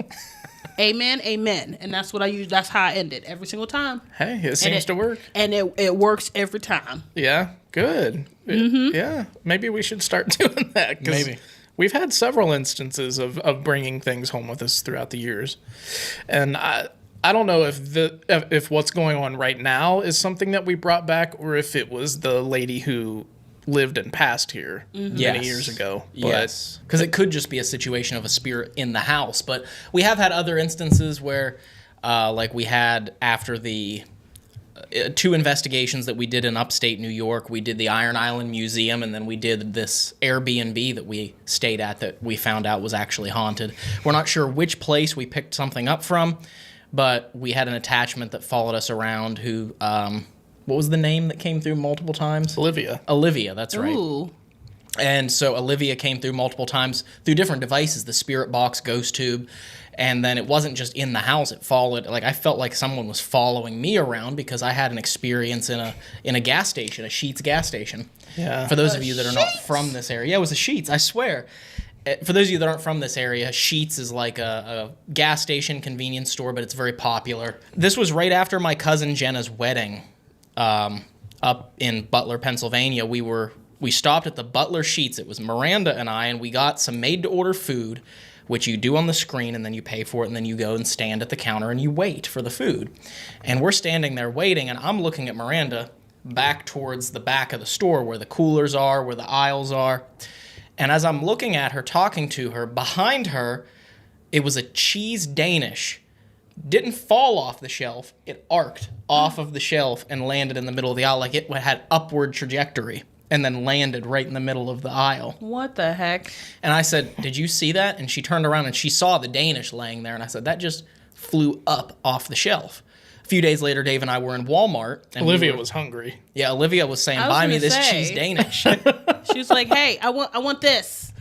Amen, amen. And that's what I use. That's how I end it every single time. Hey, it seems to work. And it works every time. Yeah, good. Yeah, maybe we should start doing that. Maybe. We've had several instances of bringing things home with us throughout the years. And I don't know if what's going on right now is something that we brought back, or if it was the lady who lived and passed here many years ago. But Yes, because it could just be a situation of a spirit in the house. But we have had other instances where, like we had after the 2 investigations that we did in upstate New York. We did the Iron Island Museum, and then we did this Airbnb that we stayed at that we found out was actually haunted. We're not sure which place we picked something up from, but we had an attachment that followed us around who... what was the name that came through multiple times? Olivia, that's right. Ooh. And so Olivia came through multiple times through different devices, the spirit box, ghost tube, and then it wasn't just in the house, it followed, like I felt like someone was following me around because I had an experience in a gas station, a Sheetz gas station. Yeah. For those of you that are not from this area. Yeah, it was a Sheetz, I swear. For those of you that aren't from this area, Sheetz is like a gas station convenience store, but it's very popular. This was right after my cousin Jenna's wedding. Up in Butler, Pennsylvania. We stopped at the Butler Sheetz. It was Miranda and I, and we got some made-to-order food, which you do on the screen, and then you pay for it, and then you go and stand at the counter and you wait for the food. And we're standing there waiting, and I'm looking at Miranda back towards the back of the store where the coolers are, where the aisles are. And as I'm looking at her, talking to her, behind her, it was a cheese Danish. Didn't fall off the shelf. It arced off of the shelf and landed in the middle of the aisle, like it had upward trajectory, and then landed right in the middle of the aisle. What the heck? And I said, "Did you see that?" And she turned around and she saw the Danish laying there, and I said, "That just flew up off the shelf." A few days later, Dave and I were in Walmart. And Olivia was hungry. Yeah, Olivia was saying, "Buy me this cheese Danish." She was like, "Hey, I want this.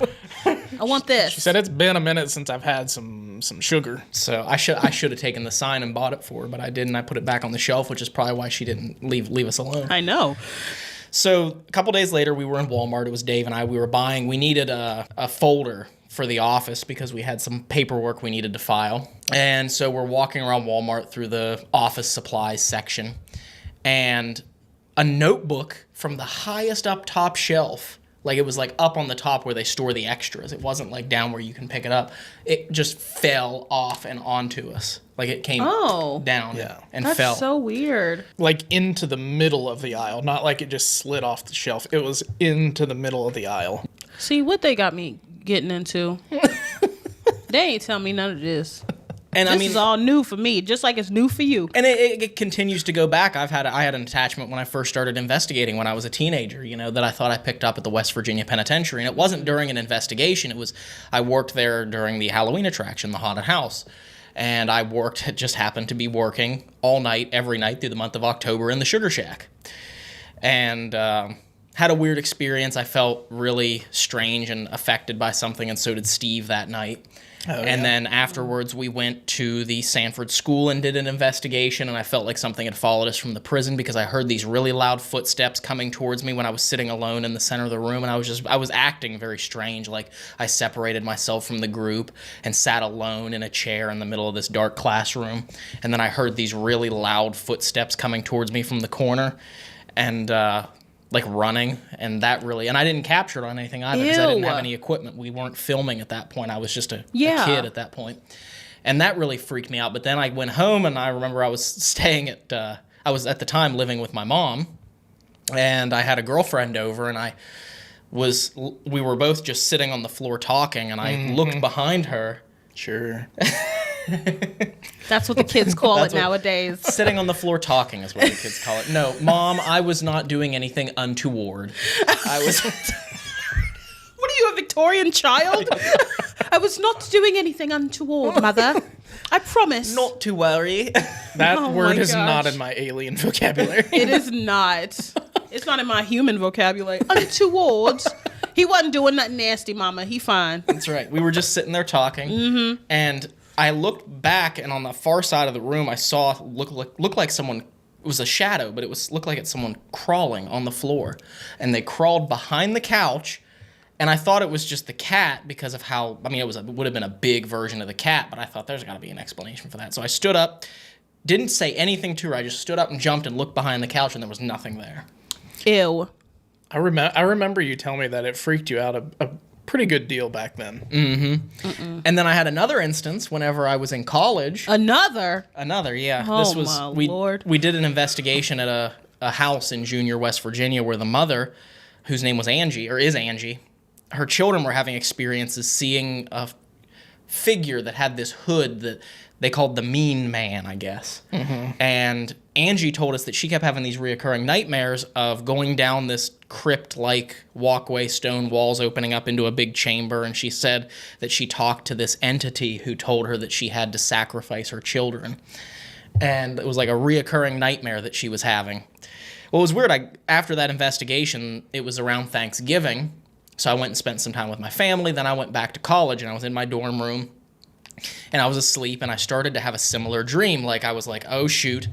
I want this." She said, "It's been a minute since I've had some sugar." So I should have taken the sign and bought it for her, but I didn't. I put it back on the shelf, which is probably why she didn't leave us alone. I know. So a couple days later, we were in Walmart. It was Dave and I. We needed a folder for the office because we had some paperwork we needed to file. And so we're walking around Walmart through the office supplies section, and a notebook from the highest up top shelf, like it was like up on the top where they store the extras. It wasn't like down where you can pick it up. It just fell off and onto us. Like it came down and That's fell. so weird. Like into the middle of the aisle, not like it just slid off the shelf. It was into the middle of the aisle. See what they got me getting into. They ain't telling me none of this. And This is all new for me, just like it's new for you. And it continues to go back. I had an attachment when I first started investigating when I was a teenager, that I thought I picked up at the West Virginia Penitentiary. And it wasn't during an investigation. I worked there during the Halloween attraction, the haunted house. And just happened to be working all night, every night through the month of October in the Sugar Shack. And had a weird experience. I felt really strange and affected by something, and so did Steve that night. And then afterwards, we went to the Sanford School and did an investigation, and I felt like something had followed us from the prison because I heard these really loud footsteps coming towards me when I was sitting alone in the center of the room, and I was acting very strange, like I separated myself from the group and sat alone in a chair in the middle of this dark classroom, and then I heard these really loud footsteps coming towards me from the corner, and like running, and I didn't capture it on anything either because I didn't have any equipment. We weren't filming at that point. I was just a kid at that point. And that really freaked me out. But then I went home, and I remember I was staying I was at the time living with my mom, and I had a girlfriend over, and we were both just sitting on the floor talking, and I looked behind her. Sure. That's what the kids call it That's what- nowadays. Sitting on the floor talking is what the kids call it. No, Mom, I was not doing anything untoward. I was... What are you, a Victorian child? I was not doing anything untoward, Mother. I promise. Not to worry. That Oh word my is not gosh. in my alien vocabulary. It is not. It's not in my human vocabulary. Untoward. He wasn't doing nothing nasty, Mama. He fine. That's right. We were just sitting there talking, and I looked back, and on the far side of the room, I saw looked like someone. It was a shadow, but looked like it's someone crawling on the floor, and they crawled behind the couch. And I thought it was just the cat because of how, I mean, it would have been a big version of the cat, but I thought there's got to be an explanation for that. So I stood up, didn't say anything to her. I just stood up and jumped and looked behind the couch, and there was nothing there. Ew. I remember you telling me that it freaked you out a pretty good deal back then. And then I had another instance whenever I was in college. Another? Another, yeah. Oh, my Lord. We did an investigation at a house in Junior, West Virginia, where the mother, whose name was Angie, or is Angie, her children were having experiences seeing a figure that had this hood that they called the Mean Man, I guess. And Angie told us that she kept having these reoccurring nightmares of going down this crypt-like walkway, stone walls opening up into a big chamber, and she said that she talked to this entity who told her that she had to sacrifice her children. And it was like a reoccurring nightmare that she was having. Well, it was weird. After that investigation, it was around Thanksgiving, so I went and spent some time with my family. Then I went back to college, and I was in my dorm room, and I was asleep, and I started to have a similar dream. Like, I was like, oh, shoot,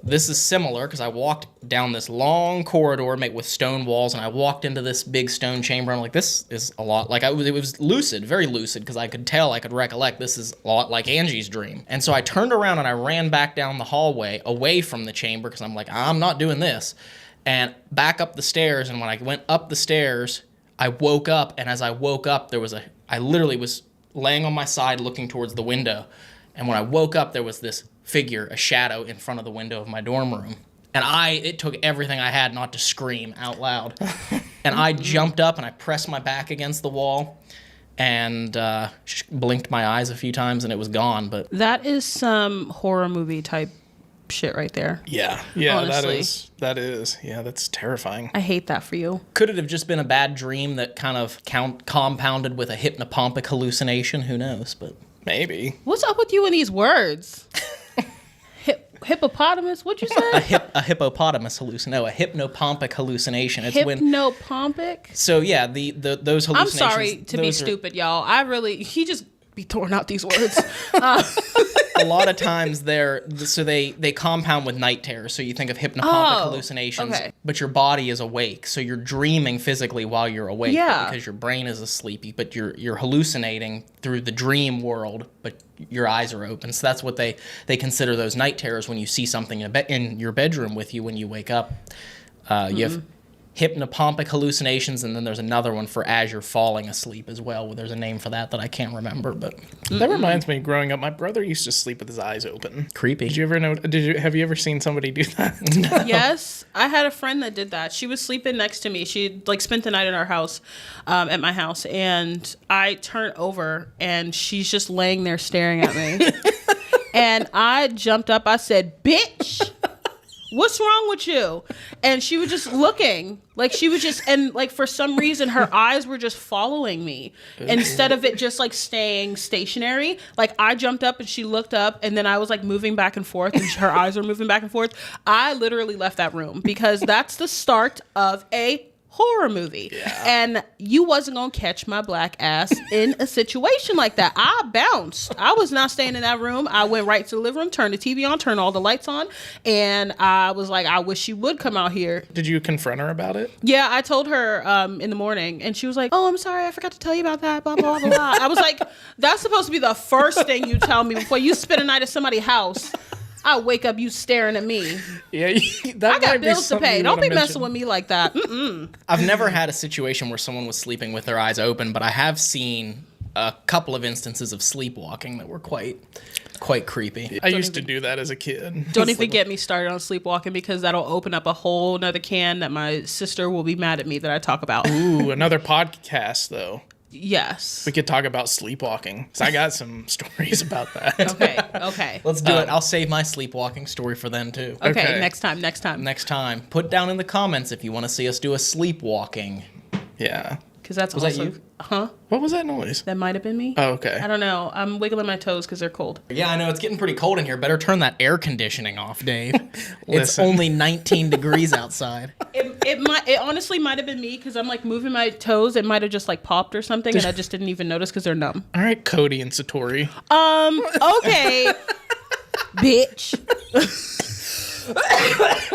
this is similar, because I walked down this long corridor made with stone walls, and I walked into this big stone chamber. I'm like, this is a lot like, it was lucid, very lucid, because I could recollect this is a lot like Angie's dream. And so I turned around, and I ran back down the hallway, away from the chamber, because I'm like, I'm not doing this, and back up the stairs. And when I went up the stairs, I woke up, and as I woke up, I literally was laying on my side looking towards the window, and when I woke up, there was this figure, a shadow, in front of the window of my dorm room. And it took everything I had not to scream out loud. And I jumped up, and I pressed my back against the wall, and blinked my eyes a few times, and it was gone. But That is some horror movie type shit right there. Yeah, Honestly. that is. Yeah, that's terrifying. I hate that for you. could it have just been a bad dream that kind of compounded with a hypnopompic hallucination? Who knows? But Maybe. What's up with you and these words? Hippopotamus? What'd you say? a hippopotamus hallucination. No, a hypnopompic hallucination. It's when. Hypnopompic? So yeah, those I'm hallucinations. sorry to be stupid, y'all. He just be throwing out these words. A lot of times they compound with night terrors. So you think of hypnopompic hallucinations, okay. but your body is awake. So you're dreaming physically while you're awake, Yeah. because your brain is asleep, but you're hallucinating through the dream world, but your eyes are open. So that's what they consider those night terrors, when you see something in your bedroom with you when you wake up. You have hypnopompic hallucinations, and then there's another one for as you're falling asleep as well. There's a name for that I can't remember, but That reminds me, growing up, my brother used to sleep with his eyes open. creepy. Did you ever know? Have you ever seen somebody do that? Yes, I had a friend that did that. She was sleeping next to me. She spent the night at our house, at my house, and I turned over, and she's just laying there staring at me. And I jumped up. I said, "Bitch, what's wrong with you?" And she was just looking, for some reason her eyes were just following me instead of it just staying stationary. I jumped up and she looked up, and then I was moving back and forth, and her eyes were moving back and forth. I literally left that room, because that's the start of a horror movie. Yeah. And you wasn't gonna catch my black ass in a situation like that. I bounced. I was not staying in that room. I went right to the living room, turned the TV on, turned all the lights on, and I was like, I wish she would come out here. Did you confront her about it? Yeah, I told her in the morning, and she was like, "Oh, I'm sorry, I forgot to tell you about that, blah, blah, blah, blah." I was like, that's supposed to be the first thing you tell me before you spend a night at somebody's house. I wake up, you staring at me. Yeah, that I got bills to pay. Don't be messing with me. me like that. Mm-mm. I've never had a situation where someone was sleeping with their eyes open, but I have seen a couple of instances of sleepwalking that were quite creepy. I used to do that as a kid. Don't even get me started on sleepwalking, because that'll open up a whole nother can that my sister will be mad at me that I talk about. Ooh, another podcast though. Yes. We could talk about sleepwalking. 'Cause I got some stories about that. Okay. Let's do it. I'll save my sleepwalking story for then too. Okay. Okay. Next time. Next time, put down in the comments if you want to see us do a sleepwalking. Yeah. Because that's Was also... that you? Huh? What was that noise? That might have been me. Oh, okay. I don't know. I'm wiggling my toes because they're cold. Yeah, I know it's getting pretty cold in here. Better turn that air conditioning off, Dave. It's Listen. only 19 degrees outside. It honestly might have been me because I'm like moving my toes. It might have just like popped or something, and I just didn't even notice because they're numb. All right, Cody and Satori. Okay, bitch.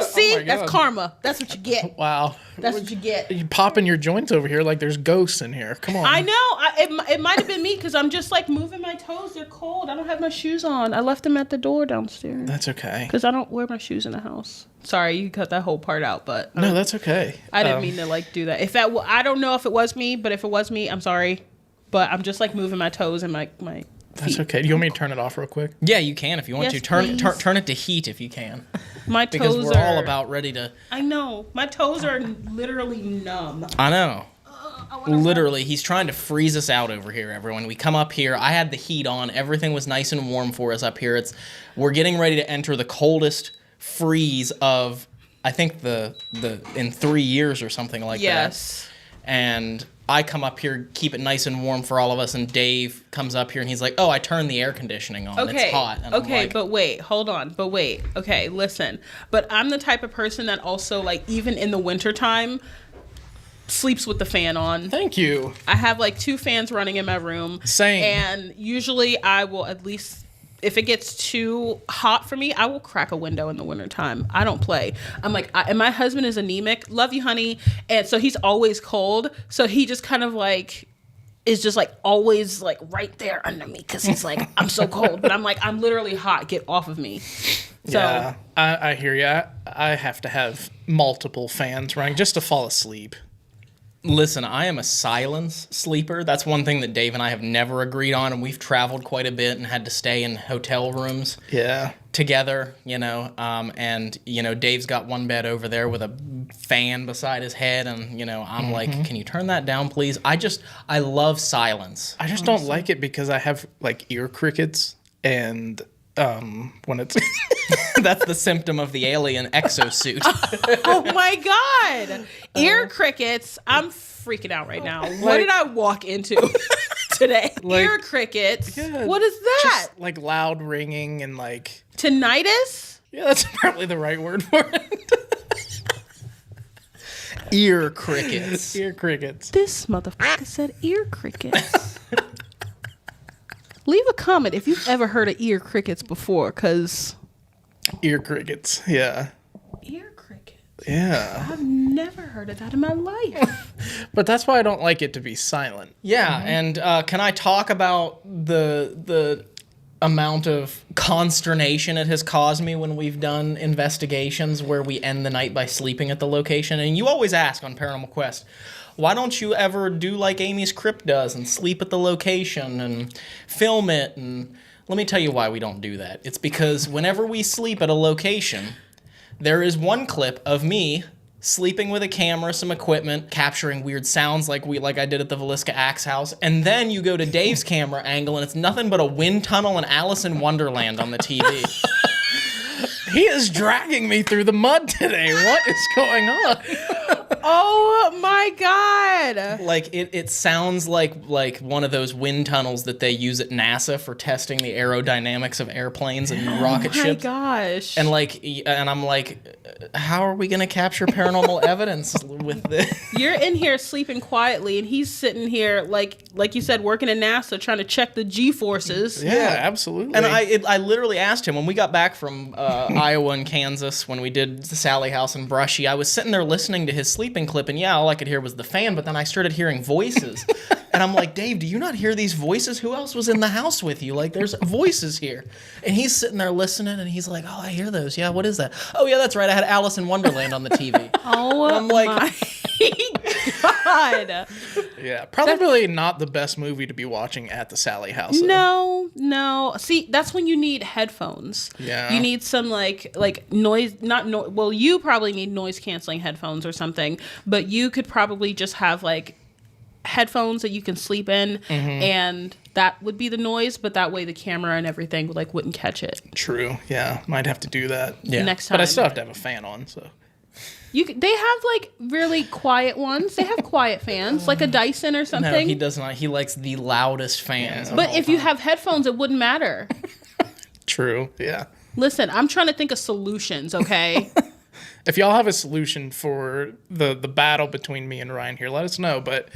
See, my that's God. karma. That's what you get. Wow. That's what you get. You popping your joints over here like there's ghosts in here. Come on. I know. It might have been me because I'm just like moving my toes. They're cold. I don't have my shoes on. I left them at the door downstairs That's okay. because I don't wear my shoes in the house. Sorry, you cut that whole part out, but No, that's okay. I didn't mean to like do that. If that, I don't know if it was me, but if it was me, I'm sorry. But I'm just like moving my toes and my That's feet. okay. Do you want me to turn it off real quick? Yeah, you can if you want Yes, to. Turn please. turn it to heat if you can. My Because toes we're all are- about ready to... I know. My toes are literally numb. I know. I wanna Literally, he's trying to freeze us out over here, everyone. We come up here. I had the heat on. Everything was nice and warm for us up here. We're getting ready to enter the coldest freeze of, I think, the in 3 years or something like that. Yes. And I come up here, keep it nice and warm for all of us, and Dave comes up here and he's like, "Oh, I turned the air conditioning on. Okay. It's hot." And I'm okay, like, but wait, hold on. But wait. Okay, listen. But I'm the type of person that also like even in the wintertime sleeps with the fan on. Thank you. I have like 2 fans running in my room. Same. And usually I will at least, if it gets too hot for me, I will crack a window in the wintertime. I don't play. I'm like, and my husband is anemic. Love you, honey. And so he's always cold. So he just kind of like is just like always like right there under me because he's like, I'm so cold. But I'm like, I'm literally hot. Get off of me. So Yeah, I hear you. I have to have multiple fans running just to fall asleep. Listen, I am a silence sleeper. That's one thing that Dave and I have never agreed on, and we've traveled quite a bit and had to stay in hotel rooms Yeah. together, you know. And, you know, Dave's got one bed over there with a fan beside his head, and, you know, I'm like, can you turn that down, please? I love silence. I just don't like it because I have like ear crickets and when it's That's the symptom of the alien exosuit. oh my God. Ear crickets. I'm freaking out right now. What did I walk into today? Ear crickets. Yeah, What is that? just like loud ringing and like Tinnitus? yeah, that's probably the right word for it. Ear crickets. Ear crickets. This motherfucker said ear crickets. Leave a comment if you've ever heard of ear crickets before, because Ear crickets. Yeah. ear crickets. Yeah. I've never heard of that in my life. But that's why I don't like it to be silent. Yeah, and can I talk about the amount of consternation it has caused me when we've done investigations where we end the night by sleeping at the location? And you always ask on Paranormal Quest, why don't you ever do like Amy's Crypt does and sleep at the location and film it? And let me tell you why we don't do that. It's because whenever we sleep at a location, there is one clip of me sleeping with a camera, some equipment, capturing weird sounds like I did at the Velisca Axe House, and then you go to Dave's camera angle and it's nothing but a wind tunnel and Alice in Wonderland on the TV. He is dragging me through the mud today. What is going on? Oh my God. Like it sounds like one of those wind tunnels that they use at NASA for testing the aerodynamics of airplanes and rocket Oh my ships. gosh. And I'm like, how are we gonna capture paranormal evidence with this? You're in here sleeping quietly, and he's sitting here, like you said, working at NASA, trying to check the G-forces. Yeah, absolutely. And I literally asked him when we got back from Iowa and Kansas when we did the Sally House and Brushy. I was sitting there listening to his sleeping clip, and yeah, all I could hear was the fan. But then I started hearing voices, and I'm like, Dave, do you not hear these voices? Who else was in the house with you? Like, there's voices here. And he's sitting there listening, and he's like, oh, I hear those. Yeah, what is that? Oh, yeah, that's right. I had Alice in Wonderland on the TV. Oh I'm like, my God. yeah, probably not the best movie to be watching at the Sally House. though. No. See, that's when you need headphones. Yeah. You need some like noise, well, you probably need noise canceling headphones or something, but you could probably just have like headphones that you can sleep in, and that would be the noise, but that way the camera and everything wouldn't catch it. True. Yeah, might have to do that. Yeah. Next time. But I still have to have a fan on, so. They have like really quiet ones. They have quiet fans, like a Dyson or something. No, he does not. He likes the loudest fans. But if you have headphones, it wouldn't matter. True. Yeah. Listen, I'm trying to think of solutions, okay? If y'all have a solution for the battle between me and Ryan here, let us know. But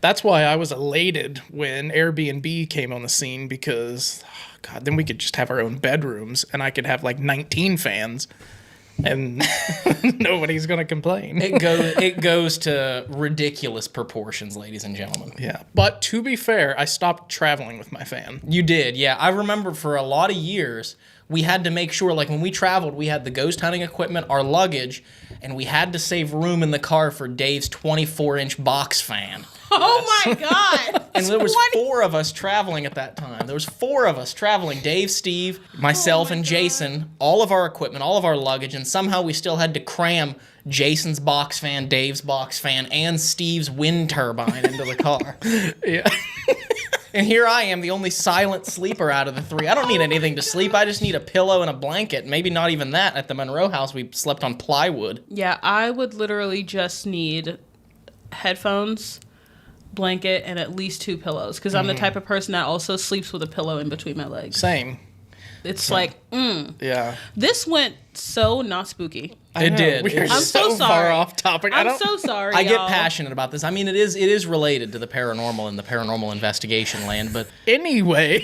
that's why I was elated when Airbnb came on the scene because, God, then we could just have our own bedrooms and I could have like 19 fans and nobody's going to complain. It goes to ridiculous proportions, ladies and gentlemen. Yeah. But to be fair, I stopped traveling with my fan. You did, yeah. I remember for a lot of years, we had to make sure, like when we traveled, we had the ghost hunting equipment, our luggage, and we had to save room in the car for Dave's 24-inch box fan. Oh my God. And there was 4 of us traveling at that time. There was 4 of us traveling, Dave, Steve, myself, and Jason, all of our equipment, all of our luggage, and somehow we still had to cram Jason's box fan, Dave's box fan, and Steve's wind turbine into the car. Yeah. And here I am, the only silent sleeper out of the 3. I don't need anything to sleep. I just need a pillow and a blanket. Maybe not even that. At the Monroe house, we slept on plywood. Yeah, I would literally just need headphones, blanket, and at least 2 pillows because I'm the type of person that also sleeps with a pillow in between my legs. Same. It's Yeah. This went so not spooky. It did. We're I'm so so far sorry. off topic. I'm so sorry. I get y'all. passionate about this. I mean, it is related to the paranormal and the paranormal investigation land, but Anyway,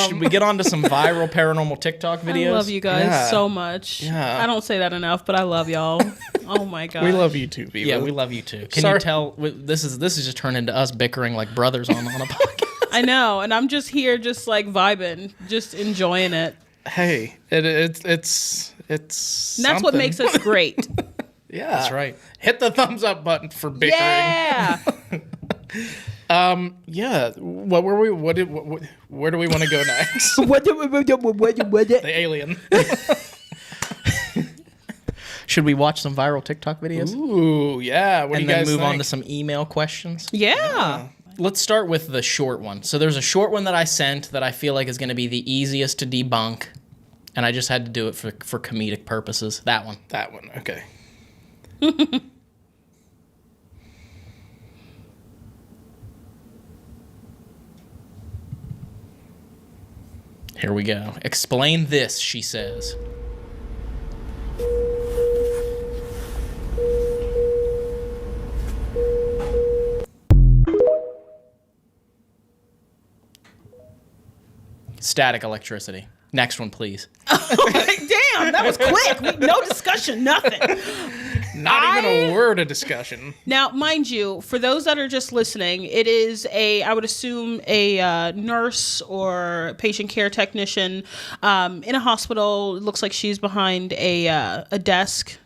should we get on to some viral paranormal TikTok videos? I love you guys Yeah. so much. Yeah. I don't say that enough, but I love y'all. Oh my God. we love you too, Viva. Yeah, we love you too. Can Sorry. you tell this is just turned into us bickering like brothers on a podcast? I know, and I'm just here, just like vibing, just enjoying it. Hey, it's And that's what something. makes us great. Yeah, That's right. Hit the thumbs up button for bickering. Yeah. Yeah. What were we? Where do we want to go next? What? The alien. Should we watch some viral TikTok videos? Ooh, yeah. What And do you then guys move on think? to some email questions? Yeah. Let's start with the short one. So there's a short one that I sent that I feel like is going to be the easiest to debunk, and I just had to do it for comedic purposes. That one. That one. Okay. Here we go. Explain this, she says. Static electricity. Next one, please. Damn, that was quick. No discussion, nothing. Not even a word of discussion. Now, mind you, for those that are just listening, it is I would assume a nurse or patient care technician in a hospital. It looks like she's behind a desk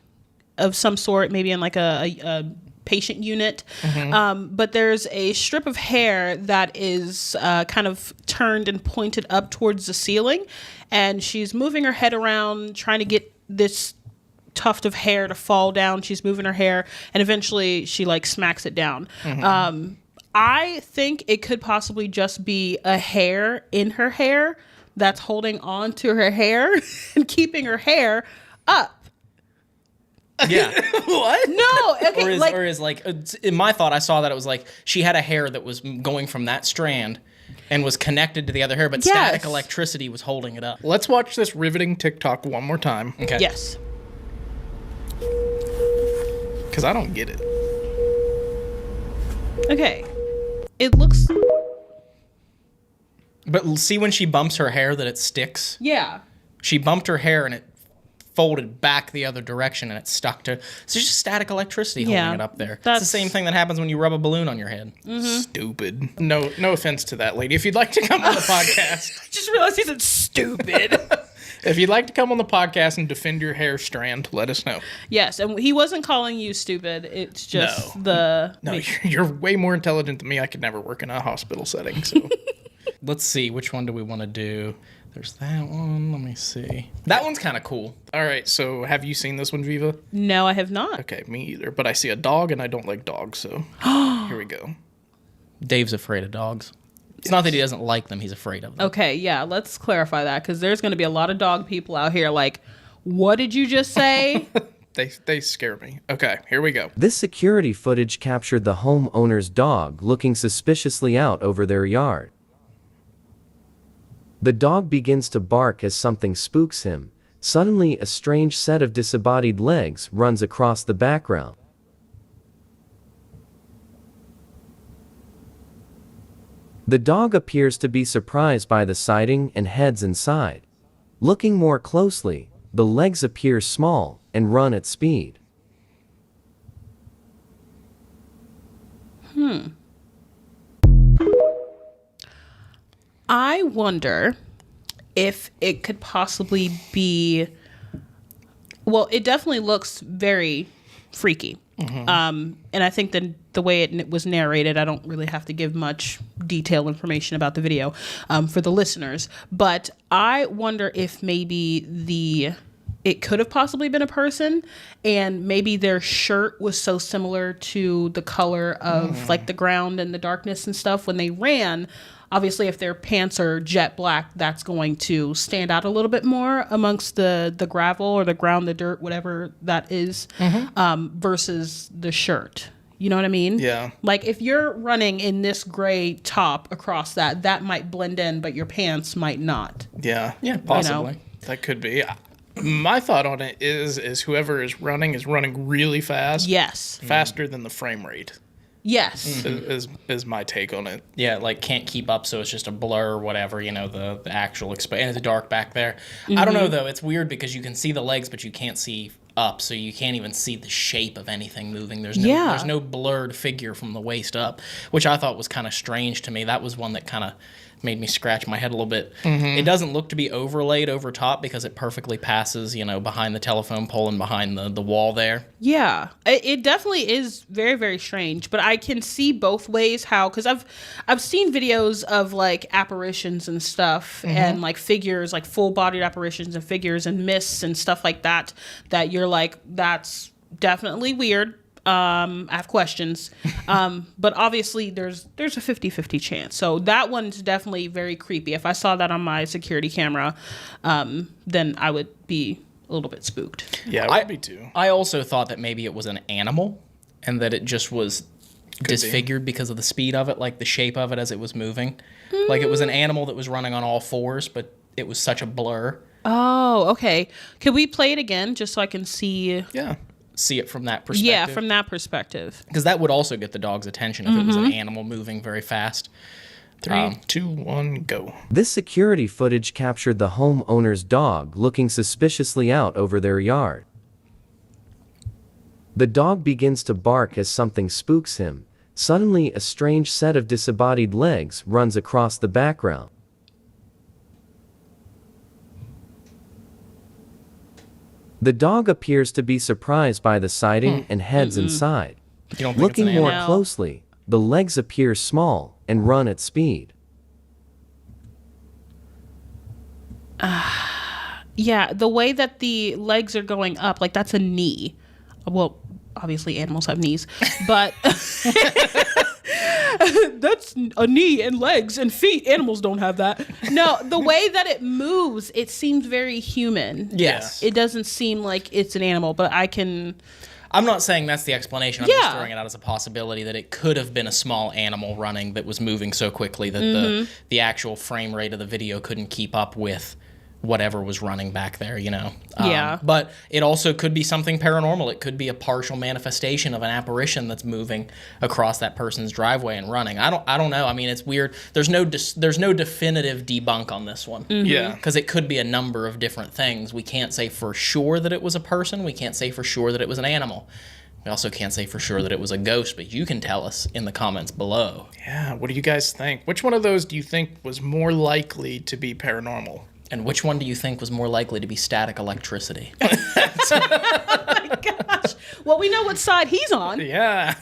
of some sort, maybe in like a patient unit. But there's a strip of hair that is kind of turned and pointed up towards the ceiling. And she's moving her head around, trying to get this tuft of hair to fall down. She's moving her hair, and eventually she like smacks it down. I think it could possibly just be a hair in her hair that's holding on to her hair and keeping her hair up. Yeah. What? No, okay, Or is like in my thought, I saw that it was like she had a hair that was going from that strand and was connected to the other hair, but Yes. static electricity was holding it up. Let's watch this riveting TikTok one more time. Okay. yes. Because I don't get it. Okay. It looks, But see when she bumps her hair that it sticks? yeah. She bumped her hair and it folded back the other direction and it stuck to. So it's just static electricity holding Yeah, it up there. It's the that's- same thing that happens when you rub a balloon on your head. Stupid. No offense to that lady. If you'd like to come on the podcast, Just realized he said stupid. if you'd like to come on the podcast and defend your hair strand, let us know. Yes, and he wasn't calling you stupid. It's just No, you're way more intelligent than me. I could never work in a hospital setting. So Let's see, which one do we want to do? There's that one. Let me see. That one's kind of cool. all right. So have you seen this one, Viva? No, I have not. Okay, me either. But I see a dog and I don't like dogs. So here we go. Dave's afraid of dogs. It's not that he doesn't like them, he's afraid of them. Okay, yeah, let's clarify that, because there's going to be a lot of dog people out here like, what did you just say? They scare me. Okay, here we go. This security footage captured the homeowner's dog looking suspiciously out over their yard. The dog begins to bark as something spooks him. Suddenly, a strange set of disembodied legs runs across the background. The dog appears to be surprised by the sighting and heads inside. Looking more closely, the legs appear small and run at speed. I wonder if it could possibly be. Well, it definitely looks very freaky. And I think the way it was narrated, I don't really have to give much detailed information about the video for the listeners. But I wonder if maybe it could have possibly been a person, and maybe their shirt was so similar to the color of like the ground and the darkness and stuff when they ran. Obviously, if their pants are jet black, that's going to stand out a little bit more amongst the gravel or the ground, the dirt, whatever that is, versus the shirt. You know what I mean? Yeah. Like if you're running in this gray top across that might blend in, but your pants might not. Yeah. Yeah, possibly. That could be. My thought on it is whoever is running really fast. Yes. Faster than the frame rate. Yes. Is my take on it. Yeah, like can't keep up, so it's just a blur or whatever, the actual and it's dark back there. I don't know, though. It's weird because you can see the legs, but you can't see up, so you can't even see the shape of anything moving. There's no blurred figure from the waist up, which I thought was kind of strange to me. That was one that kind of made me scratch my head a little bit. It doesn't look to be overlaid over top because it perfectly passes, behind the telephone pole and behind the wall there. Yeah, it definitely is very, very strange, but I can see both ways how, because I've seen videos of like apparitions and stuff and like figures, like full-bodied apparitions and figures and mists and stuff like that you're like, that's definitely weird. I have questions. But obviously there's a 50-50 chance. So that one's definitely very creepy. If I saw that on my security camera, then I would be a little bit spooked. Yeah, I would be too. I also thought that maybe it was an animal and that it just was disfigured because of the speed of it, like the shape of it as it was moving. Like it was an animal that was running on all fours, but it was such a blur. Oh, okay. Could we play it again just so I can see? Yeah. See it from that perspective. Yeah, from that perspective. Because that would also get the dog's attention if it was an animal moving very fast. 3, 2, 1, go. This security footage captured the homeowner's dog looking suspiciously out over their yard. The dog begins to bark as something spooks him. Suddenly, a strange set of disembodied legs runs across the background. The dog appears to be surprised by the sighting and heads inside. You don't think Looking it's an more animal? closely, the legs appear small and run at speed. Yeah, the way that the legs are going up, like that's a knee. Well, obviously animals have knees, but that's a knee and legs and feet. Animals don't have that. No, the way that it moves, it seems very human. Yes. It doesn't seem like it's an animal, but I'm not saying that's the explanation. I'm just throwing it out as a possibility that it could have been a small animal running that was moving so quickly that the actual frame rate of the video couldn't keep up with whatever was running back there, Yeah. But it also could be something paranormal. It could be a partial manifestation of an apparition that's moving across that person's driveway and running. I don't know. I mean, it's weird. There's no definitive debunk on this one. Yeah. Because it could be a number of different things. We can't say for sure that it was a person. We can't say for sure that it was an animal. We also can't say for sure that it was a ghost, but you can tell us in the comments below. Yeah, what do you guys think? Which one of those do you think was more likely to be paranormal? And which one do you think was more likely to be static electricity? gosh. Well, we know what side he's on. Yeah.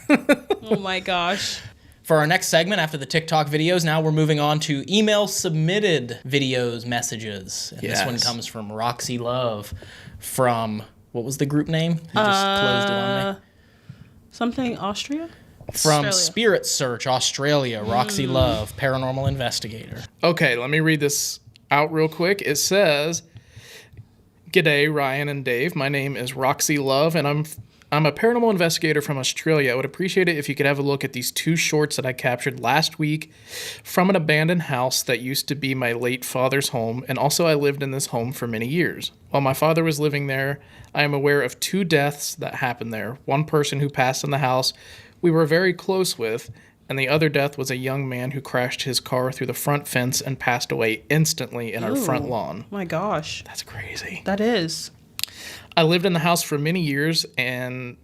Oh my gosh. For our next segment, after the TikTok videos, now we're moving on to email submitted videos, messages. And this one comes from Roxy Love from, what was the group name? You just closed it on me. Something Austria? From Australia. Spirit Search, Australia, Roxy Love, paranormal investigator. Okay, let me read this out real quick. It says, "G'day, Ryan and Dave. My name is Roxy Love, and I'm a paranormal investigator from Australia. I would appreciate it if you could have a look at these 2 shorts that I captured last week from an abandoned house that used to be my late father's home, and also I lived in this home for many years. While my father was living there, I am aware of 2 deaths that happened there. One person who passed in the house we were very close with, and the other death was a young man who crashed his car through the front fence and passed away instantly in our front lawn." My gosh. That's crazy. That is. I lived in the house for many years after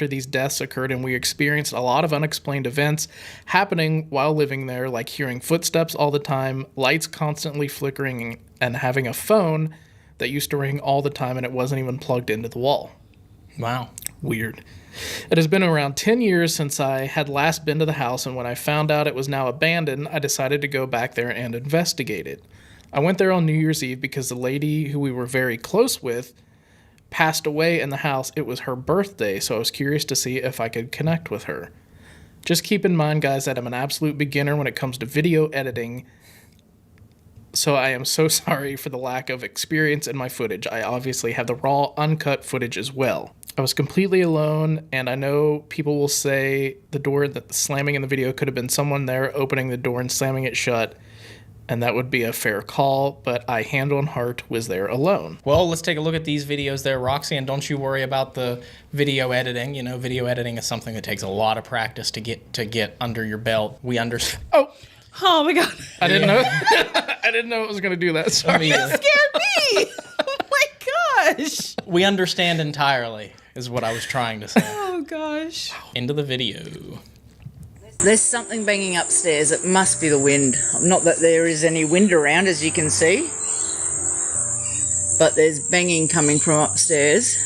these deaths occurred, and we experienced a lot of unexplained events happening while living there, like hearing footsteps all the time, lights constantly flickering, and having a phone that used to ring all the time and it wasn't even plugged into the wall. Wow. Weird. It has been around 10 years since I had last been to the house, and when I found out it was now abandoned, I decided to go back there and investigate it. I went there on New Year's Eve because the lady who we were very close with passed away in the house. It was her birthday, so I was curious to see if I could connect with her. Just keep in mind, guys, that I'm an absolute beginner when it comes to video editing, so I am so sorry for the lack of experience in my footage. I obviously have the raw, uncut footage as well. I was completely alone, and I know people will say the door that slamming in the video could have been someone there opening the door and slamming it shut, and that would be a fair call, but I, hand on heart, was there alone. Well, let's take a look at these videos there, Roxy, and don't you worry about the video editing. You know, video editing is something that takes a lot of practice to get under your belt. We understand. Oh my god. I didn't know. I didn't know it was going to do that. Sorry. Scared me. Oh my gosh. We understand entirely, is what I was trying to say. Oh gosh. Into the video. There's something banging upstairs. It must be the wind. Not that there is any wind around, as you can see, but there's banging coming from upstairs.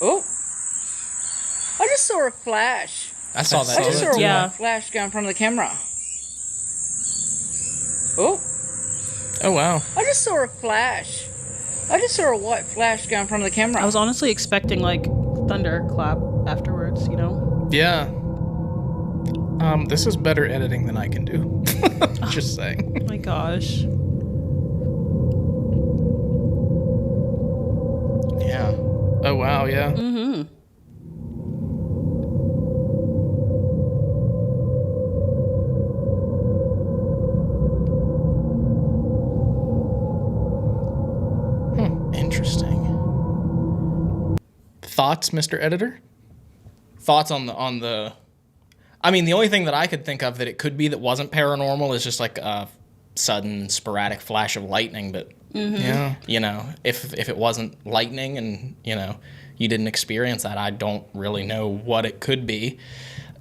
Oh, I just saw a flash. I saw that I just too. saw a Yeah. white flash go in front of the camera. Oh, Oh, wow. I just saw a flash. I just saw a white flash go in front of the camera. I was honestly expecting like thunderclap afterwards, you know? Yeah. This is better editing than I can do. Just saying. Oh my gosh. Yeah. Oh, wow, yeah. Mm-hmm. Interesting. Thoughts, Mr. Editor? Thoughts on the I mean, the only thing that I could think of that it could be that wasn't paranormal is just like a sudden sporadic flash of lightning, but Yeah. you know, if it wasn't lightning and, you know, you didn't experience that, I don't really know what it could be.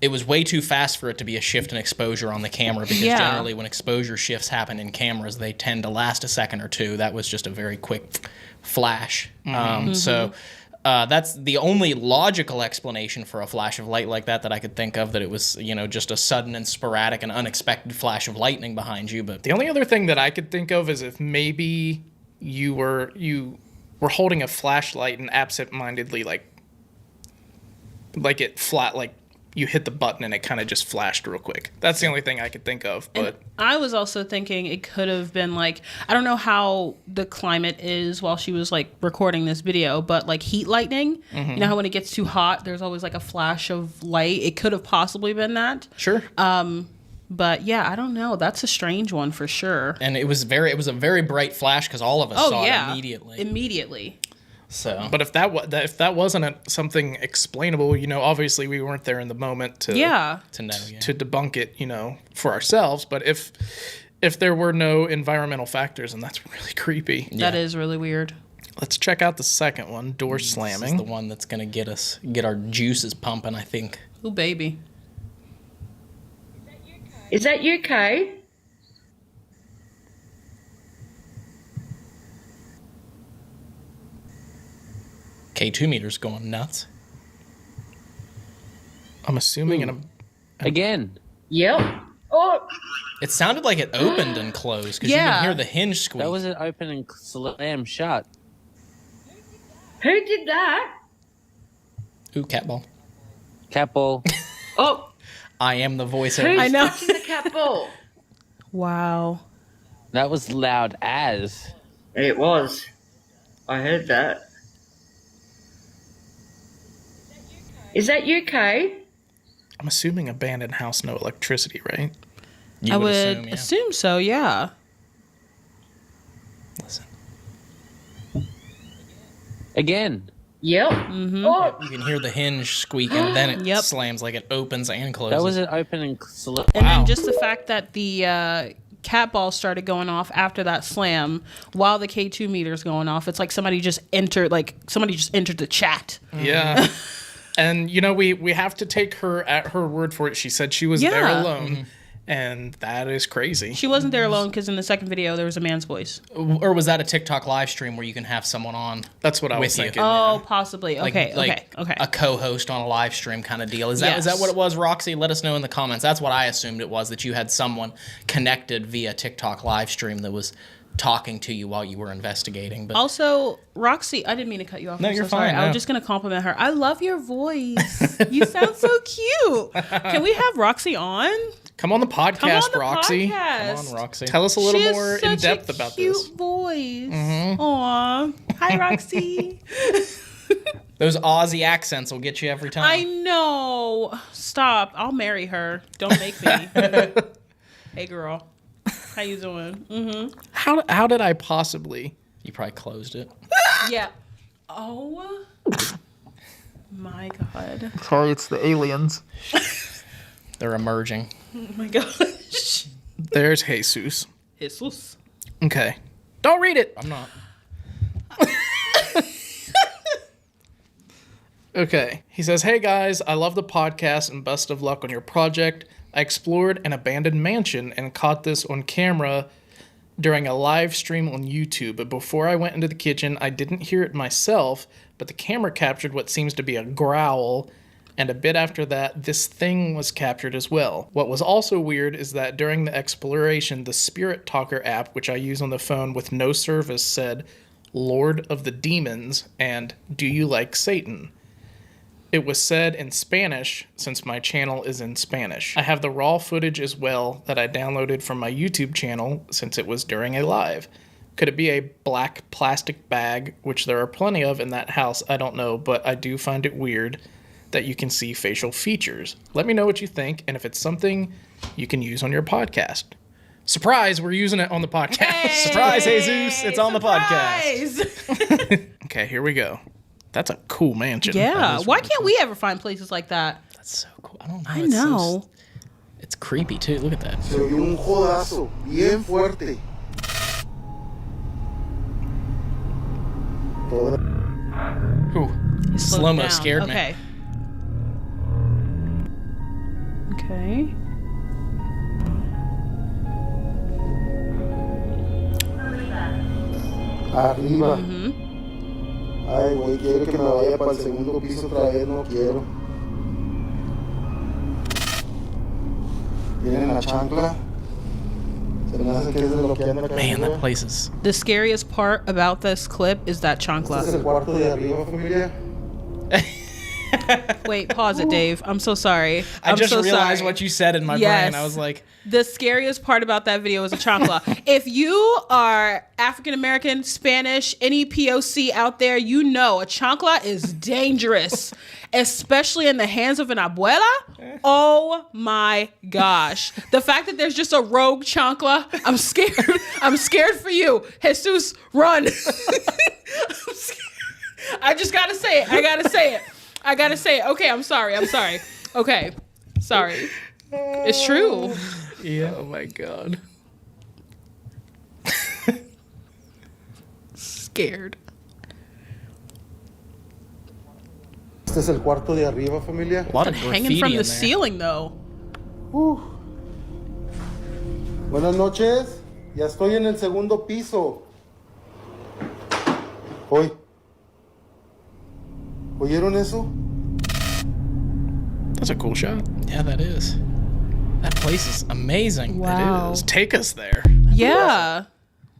It was way too fast for it to be a shift in exposure on the camera because Yeah. generally when exposure shifts happen in cameras, they tend to last a second or two. That was just a very quick flash. So that's the only logical explanation for a flash of light like that I could think of, that it was, you know, just a sudden and sporadic and unexpected flash of lightning behind you. But The only other thing that I could think of is if maybe you were holding a flashlight and absent-mindedly like it flat, like you hit the button and it kind of just flashed real quick. That's the only thing I could think of. But I was also thinking it could have been like, I don't know how the climate is while she was like recording this video, but like heat lightning, you know how when it gets too hot, there's always like a flash of light. It could have possibly been that. sure. But yeah, I don't know. That's a strange one for sure. and it was a very bright flash because all of us saw it immediately. Immediately. So But if that wasn't something explainable, you know, obviously we weren't there in the moment to Yeah. to know, yeah. to debunk it, you know, for ourselves. But if there were no environmental factors, and that's really creepy. That is really weird. Let's check out the second one, door This is slamming. the one that's gonna get our juices pumping, I think. Ooh, baby. Is that you, Kay? K2 meter's going nuts. I'm assuming in a Again. Yep. Oh, It sounded like it opened and closed because you Yeah. can hear the hinge squeak. That was an open and slam shut. Who did that? Ooh, cat ball. Cat ball. Oh, I am the voice. who's I know. touching the cat ball? Wow. That was loud as. It was. I heard that. Is that you, Kay? I'm assuming abandoned house, no electricity, right? You I would assume, yeah. assume so, yeah. Listen. Again. Yep. Oh, You can hear the hinge squeak, and then it Yep. slams like it opens and closes. That was an open and And Wow. then just the fact that the cat ball started going off after that slam while the K2 meter's going off. It's like somebody just entered the chat. Yeah. And, you know, we have to take her at her word for it. She said she was there Yeah. alone. And that is crazy. She wasn't there alone because in the second video there was a man's voice. Or was that a TikTok live stream where you can have someone on? That's what I was with you. thinking. Oh, possibly. Like, Okay. a co-host on a live stream kind of deal. Is that Yes. what it was, Roxy? Let us know in the comments. That's what I assumed it was, that you had someone connected via TikTok live stream that was talking to you while you were investigating. But Also, Roxy, I didn't mean to cut you off. No, I'm you're so sorry. fine, I was no. just going to compliment her. I love your voice. You sound so cute. Can we have Roxy on? Come on the podcast, Come on the Roxy. podcast. come on, Roxy. Tell us a little She has more such in depth a about cute this. voice. Aw. Hi, Roxy. Those Aussie accents will get you every time. I know. Stop. I'll marry her. Don't make me. Hey, girl. How you doing? How did I possibly? You probably closed it. Yeah. Oh. My God. Sorry, it's the aliens. They're emerging. Oh my gosh. There's Jesus. Jesus. Okay. Don't read it. I'm not. Okay. He says, "Hey guys, I love the podcast and best of luck on your project. I explored an abandoned mansion and caught this on camera during a live stream on YouTube. But before I went into the kitchen, I didn't hear it myself, but the camera captured what seems to be a growl. And a bit after that, this thing was captured as well. What was also weird is that during the exploration, the Spirit Talker app, which I use on the phone with no service, said, 'Lord of the Demons' and 'Do you like Satan?' It was said in Spanish, since my channel is in Spanish. I have the raw footage as well that I downloaded from my YouTube channel since it was during a live. Could it be a black plastic bag, which there are plenty of in that house? I don't know, but I do find it weird that you can see facial features. Let me know what you think and if it's something you can use on your podcast." Surprise, we're using it on the podcast. Surprise, Jesus. It's on the podcast. Okay, here we go. That's a cool mansion. Yeah. Why can't we ever find places like that? That's so cool. I don't know. I It's so know. it's creepy too. Look at that. Se oyó un jodazo bien fuerte. Toda- Ooh. Slow Slow-mo down. scared me. Okay. Okay. Arriba. Ay, güey, quiero que me vaya para el segundo piso otra vez, no quiero. Tienen la chancla. Se me hace que es de lo que anda acá Man, arriba. that place is. The scariest part about this clip is that Este es chancla. el cuarto de arriba, familia. Wait, pause it, Dave. I'm so sorry. I I'm just so realized sorry. what you said in my Yes. brain. I was like, The scariest part about that video is a chancla. If you are African American, Spanish, any POC out there, you know a chancla is dangerous, especially in the hands of an abuela. Oh my gosh. The fact that there's just a rogue chancla, I'm scared. I'm scared for you. Jesus, run. I'm scared. I just gotta say it. I gotta say it. I gotta say it. Okay, I'm sorry. Okay, sorry. It's true. Yeah. Oh my God. Scared. Este es el cuarto de arriba, familia. a lot of Hanging graffiti from in the there. ceiling, though. Buenas noches. Ya estoy en el segundo piso. Hoy. ¿Oyeron eso? That's a cool shot. Yeah, that is. That place is amazing. Wow. It is. Take us there. Yeah.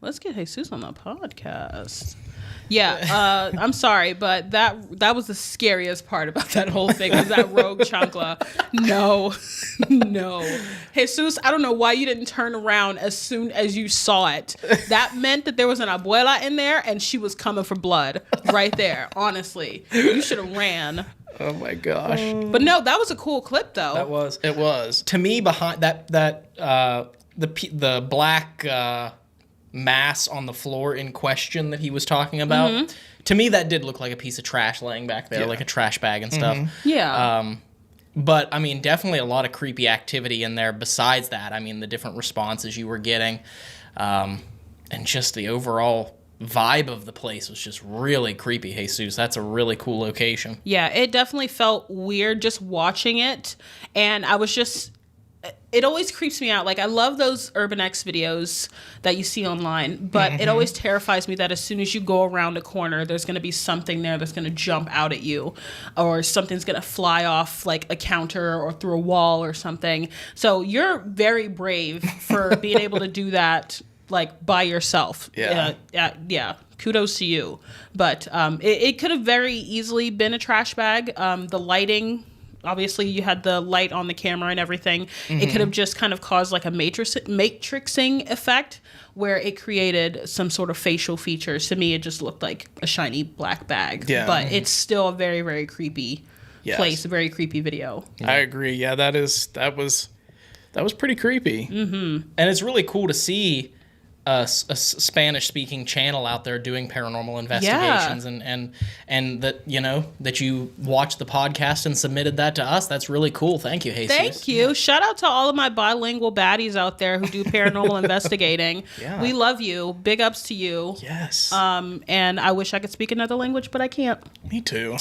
Let's get Jesus on the podcast. Yeah, I'm sorry, but that was the scariest part about that whole thing was that rogue chancla. No, no. Jesus, I don't know why you didn't turn around as soon as you saw it. That meant that there was an abuela in there and she was coming for blood right there, honestly. You should have ran. Oh my gosh. But no, that was a cool clip though. That was. It was. To me, behind the black mass on the floor in question that he was talking about, to me that did look like a piece of trash laying back there, like a trash bag and stuff. Yeah. But I mean, definitely a lot of creepy activity in there. Besides that, I mean, the different responses you were getting, and just the overall vibe of the place was just really creepy. Jesus, that's a really cool location. Yeah, it definitely felt weird just watching it, and I was just. It always creeps me out. Like, I love those Urban X videos that you see online, but it always terrifies me that as soon as you go around a corner, there's going to be something there that's going to jump out at you, or something's going to fly off like a counter or through a wall or something. So you're very brave for being able to do that, like, by yourself. Yeah. Yeah. Kudos to you. But it could have very easily been a trash bag. The lighting... Obviously, you had the light on the camera and everything. It could have just kind of caused like a matrixing effect where it created some sort of facial features. To me, it just looked like a shiny black bag. Yeah. But it's still a very, very creepy place, a very creepy video. I agree. Yeah, that was pretty creepy. And it's really cool to see a Spanish-speaking channel out there doing paranormal investigations, and that, you know, that you watched the podcast and submitted that to us. That's really cool. Thank you, Jesus. Thank you. Shout out to all of my bilingual baddies out there who do paranormal investigating. Yeah. We love you. Big ups to you. Yes. And I wish I could speak another language, but I can't. Me too.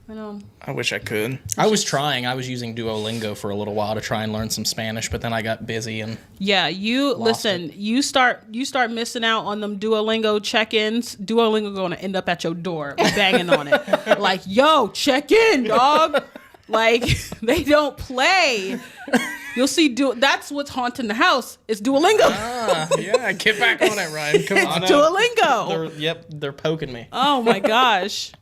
I know. I wish I could. I was trying. I was using Duolingo for a little while to try and learn some Spanish, but then I got busy and Yeah, you listen. You start missing out on them Duolingo check-ins. Duolingo going to end up at your door banging on it, like, yo, check in, dog. Like, they don't play. You'll see. That's what's haunting the house. It's Duolingo. Yeah, get back on it, Ryan. Come on. Duolingo. They're poking me. Oh my gosh.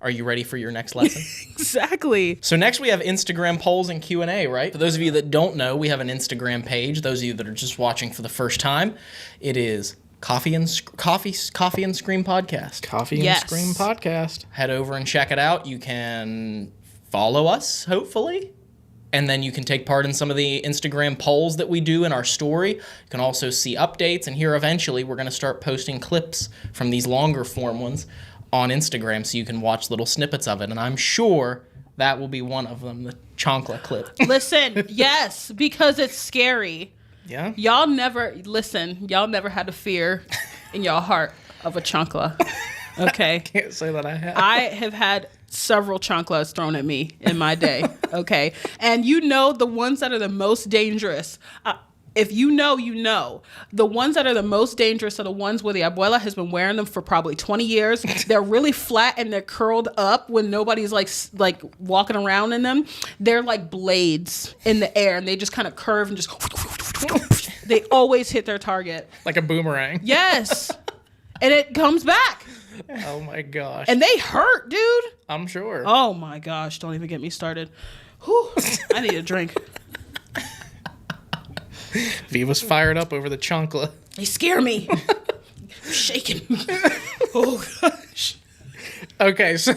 Are you ready for your next lesson? Exactly. So next we have Instagram polls and Q&A, right? For those of you that don't know, we have an Instagram page. Those of you that are just watching for the first time, it is Coffee and Scream Podcast. Coffee and Scream Podcast. Head over and check it out. You can follow us, hopefully. And then you can take part in some of the Instagram polls that we do in our story. You can also see updates. And here eventually we're going to start posting clips from these longer form ones on Instagram so you can watch little snippets of it. And I'm sure that will be one of them, the chancla clip. Listen, yes, because it's scary. Yeah. Y'all never had a fear in your heart of a chancla. Okay. Can't say that I have. I have had several chanclas thrown at me in my day. Okay. And you know the ones that are the most dangerous. If you know, you know. The ones that are the most dangerous are the ones where the abuela has been wearing them for probably 20 years. They're really flat and they're curled up when nobody's like walking around in them. They're like blades in the air and they just kind of curve and just... They always hit their target. Like a boomerang. Yes. And it comes back. Oh my gosh. And they hurt, dude. I'm sure. Oh my gosh. Don't even get me started. Whew. I need a drink. Viva's fired up over the chancla. They scare me. I'm shaking. Oh gosh. Okay, so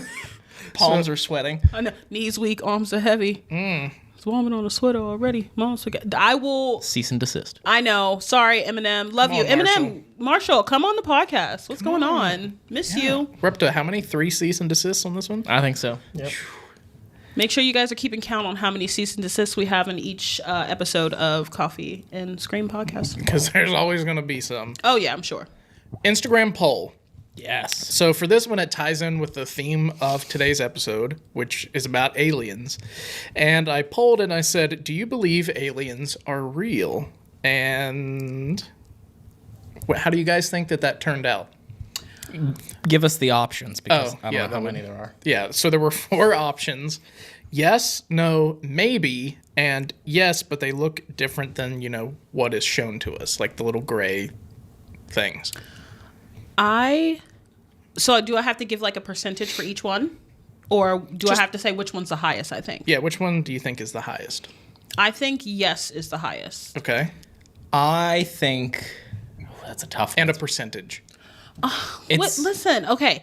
Palms are sweating. I know. Knees weak, arms are heavy. It's warming on a sweater already. Mom's forget. I will. Cease and desist. I know. Sorry, Eminem. Love you. on, Eminem, Marshall, come on the podcast. What's going on? Miss you. we're up to how many? 3 cease and desists on this one? I think so. Yep. Make sure you guys are keeping count on how many cease and desists we have in each episode of Coffee and Scream podcast. Because there's always going to be some. Oh yeah, I'm sure. Instagram poll. Yes. So for this one, it ties in with the theme of today's episode, which is about aliens. And I polled and I said, do you believe aliens are real? And how do you guys think that turned out? Give us the options because I don't know how that many one. there are. Yeah, so there were 4 options. Yes, no, maybe, and yes, but they look different than, what is shown to us, like the little gray things. So do I have to give like a percentage for each one? Or do I have to say which one's the highest, I think? Yeah, which one do you think is the highest? I think yes is the highest. Okay. I think that's a tough one. And a percentage. Listen, okay.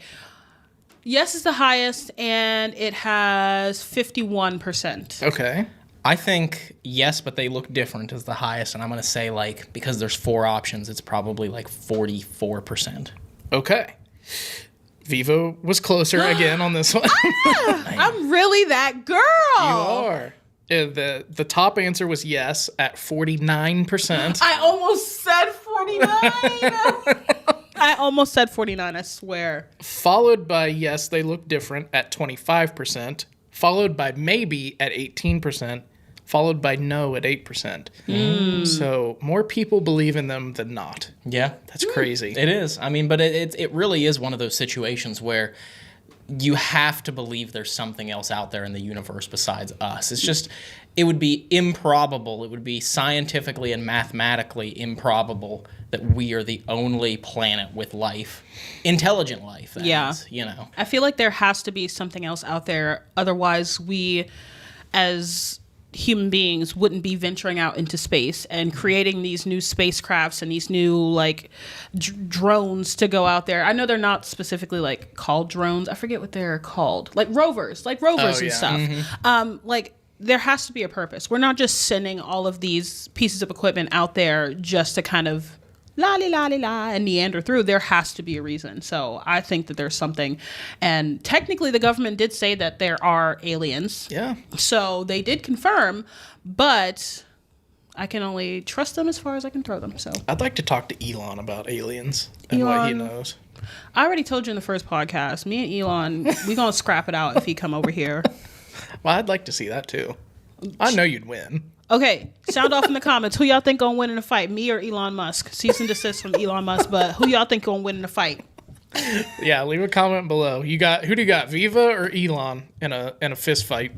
Yes is the highest, and it has 51%. Okay. I think yes, but they look different is the highest, and I'm going to say, like, because there's 4 options, it's probably like 44%. Okay. Viva was closer again on this one. I'm really that girl. You are. The top answer was yes at 49%. I almost said 49. I almost said 49, I swear. Followed by yes, they look different at 25%. Followed by maybe at 18%. Followed by no at 8%. So more people believe in them than not. Yeah. That's crazy. It is. I mean, but it really is one of those situations where you have to believe there's something else out there in the universe besides us. It's just, it would be improbable. It would be scientifically and mathematically improbable that we are the only planet with life, intelligent life. That is, you know. I feel like there has to be something else out there. Otherwise, we, as human beings, wouldn't be venturing out into space and creating these new spacecrafts and these new like drones to go out there. I know they're not specifically like called drones. I forget what they're called. Like rovers and stuff. Mm-hmm. Like there has to be a purpose. We're not just sending all of these pieces of equipment out there just to kind of la and meander through. There has to be a reason. So I think that there's something. And technically the government did say that there are aliens. Yeah. So they did confirm, but I can only trust them as far as I can throw them. So I'd like to talk to Elon about aliens and what he knows. I already told you in the first podcast, me and Elon, we gonna scrap it out if he come over here. Well, I'd like to see that too. I know you'd win. Okay, sound off in the comments. Who y'all think gonna win in a fight, me or Elon Musk? Cease and desist from Elon Musk, but who y'all think gonna win in a fight? Yeah, leave a comment below. Who do you got, Viva or Elon in a fist fight?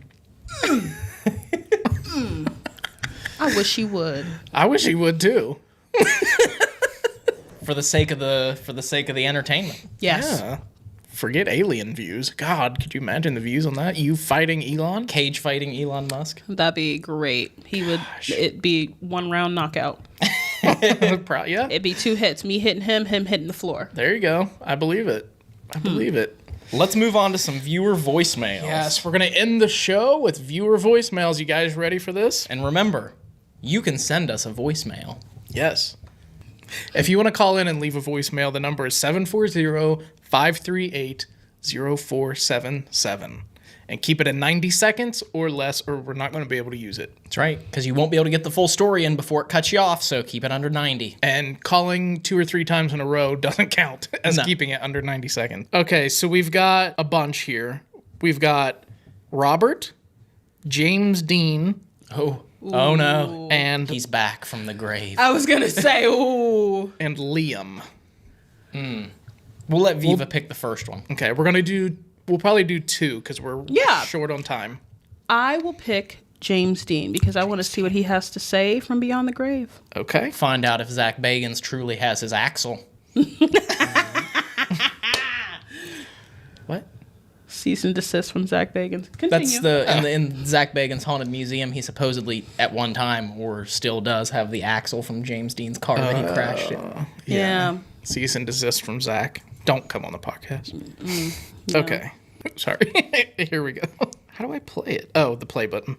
I wish he would. I wish he would too. For the sake of the entertainment. Yes. Yeah. Forget alien views. God, could you imagine the views on that? You fighting Elon? Cage fighting Elon Musk. That'd be great. He would. It'd be 1 round knockout. Yeah. It'd be 2 hits. Me hitting him hitting the floor. There you go. I believe it. I believe it. Let's move on to some viewer voicemails. Yes, we're going to end the show with viewer voicemails. You guys ready for this? And remember, you can send us a voicemail. Yes. If you want to call in and leave a voicemail, the number is 740-538-0477. And keep it in 90 seconds or less, or we're not going to be able to use it. That's right, because you won't be able to get the full story in before it cuts you off, so keep it under 90. And calling 2 or 3 times in a row doesn't count as keeping it under 90 seconds. Okay, so we've got a bunch here. We've got Robert, James Dean. Oh no. And he's back from the grave. I was gonna say, ooh. And Liam. We'll let Viva pick the first one. Okay, we'll probably do 2 because we're short on time. I will pick James Dean because I want to see what he has to say from beyond the grave. Okay. Find out if Zach Bagans truly has his axle. What? Cease and desist from Zach Bagans. Continue. That's in Zach Bagans' Haunted Museum, he supposedly at one time or still does have the axle from James Dean's car that he crashed in. Yeah. Cease and desist from Zach. Don't come on the podcast. Okay. Sorry. Here we go. How do I play it? Oh, the play button.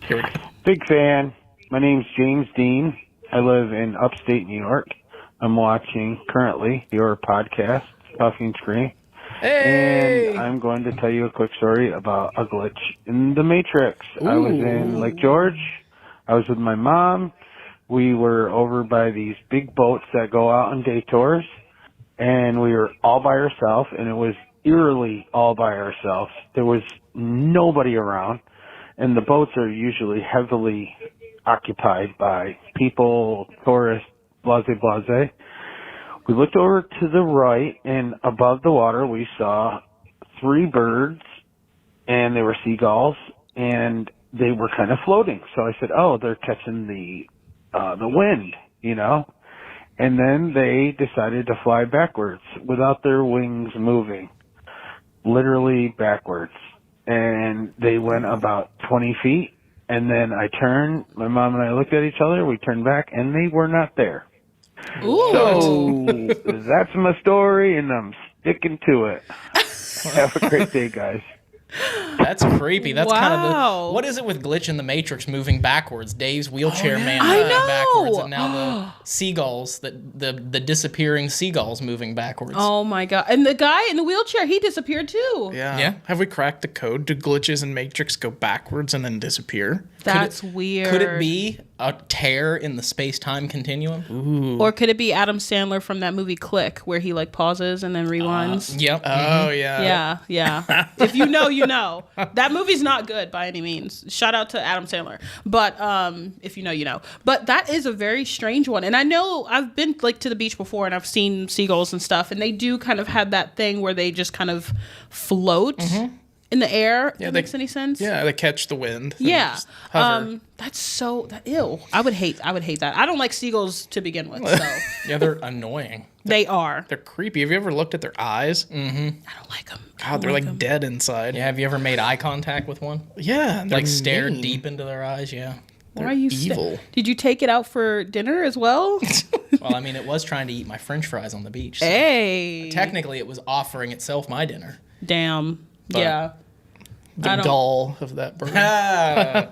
Here we go. Big fan. My name's James Dean. I live in upstate New York. I'm watching currently your podcast, Puffing Screen. Hey! And I'm going to tell you a quick story about a glitch in the Matrix. Ooh. I was in Lake George. I was with my mom. We were over by these big boats that go out on day tours. And we were all by ourselves, and it was eerily all by ourselves. There was nobody around, and the boats are usually heavily occupied by people, tourists, blase. We looked over to the right, and above the water, we saw 3 birds, and they were seagulls, and they were kind of floating. So I said, "Oh, they're catching the wind, you know." And then they decided to fly backwards without their wings moving. Literally backwards. And they went about 20 feet. And then I turned, my mom and I looked at each other, we turned back, and they were not there. Ooh. So that's my story, and I'm sticking to it. Have a great day, guys. That's creepy. That's kind of Wow. the. What is it with Glitch in the Matrix moving backwards? Dave's wheelchair man I moving know. backwards, and now the seagulls, the disappearing seagulls moving backwards. Oh my god! And the guy in the wheelchair, he disappeared too. Yeah. Yeah. Have we cracked the code? Do glitches in Matrix go backwards and then disappear? That's weird. Could it be a tear in the space-time continuum? Or could it be Adam Sandler from that movie Click, where he like pauses and then rewinds? Yep. Oh, yeah. Yeah, yeah. If you know, you know. That movie's not good by any means. Shout out to Adam Sandler. But if you know, you know. But that is a very strange one. And I know I've been like to the beach before and I've seen seagulls and stuff, and they do kind of have that thing where they just kind of float in the air. If that makes any sense. Yeah, they catch the wind. and Yeah. just hover. That's so ew. I would hate that. I don't like seagulls to begin with, so Yeah, they're annoying. they are. They're creepy. Have you ever looked at their eyes? I don't like them. God, they're like dead inside. Yeah, have you ever made eye contact with one? Yeah. Like stared deep into their eyes? Yeah. Why are you evil. Did you take it out for dinner as well? Well, I mean, it was trying to eat my French fries on the beach. So Hey. technically, it was offering itself my dinner. Damn. Yeah. The I don't- gall of that bird. Ow!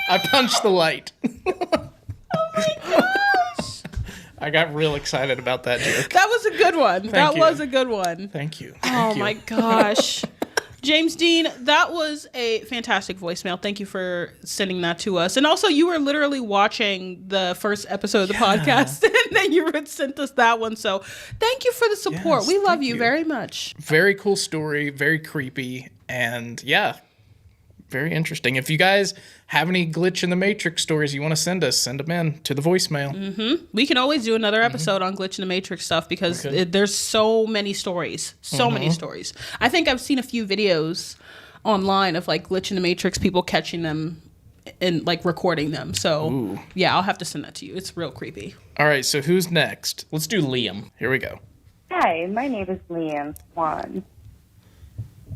I punched the light. I got real excited about that joke. That was a good one. That you. was a good one. Thank you. Oh Thank you. my gosh. James Dean, that was a fantastic voicemail. Thank you for sending that to us. And also, you were literally watching the first episode of the podcast, and then you had sent us that one. So thank you for the support. Yes, we love thank you you. very much. Very cool story, very creepy, and yeah, very interesting. If you guys have any glitch in the Matrix stories you want to send us, send them in to the voicemail. We can always do another episode on Glitch in the Matrix stuff because there's so many stories. So many stories. I think I've seen a few videos online of like Glitch in the Matrix, people catching them and like recording them. So yeah, I'll have to send that to you. It's real creepy. All right, so who's next? Let's do Liam. Here we go. Hi, my name is Leanne Swan.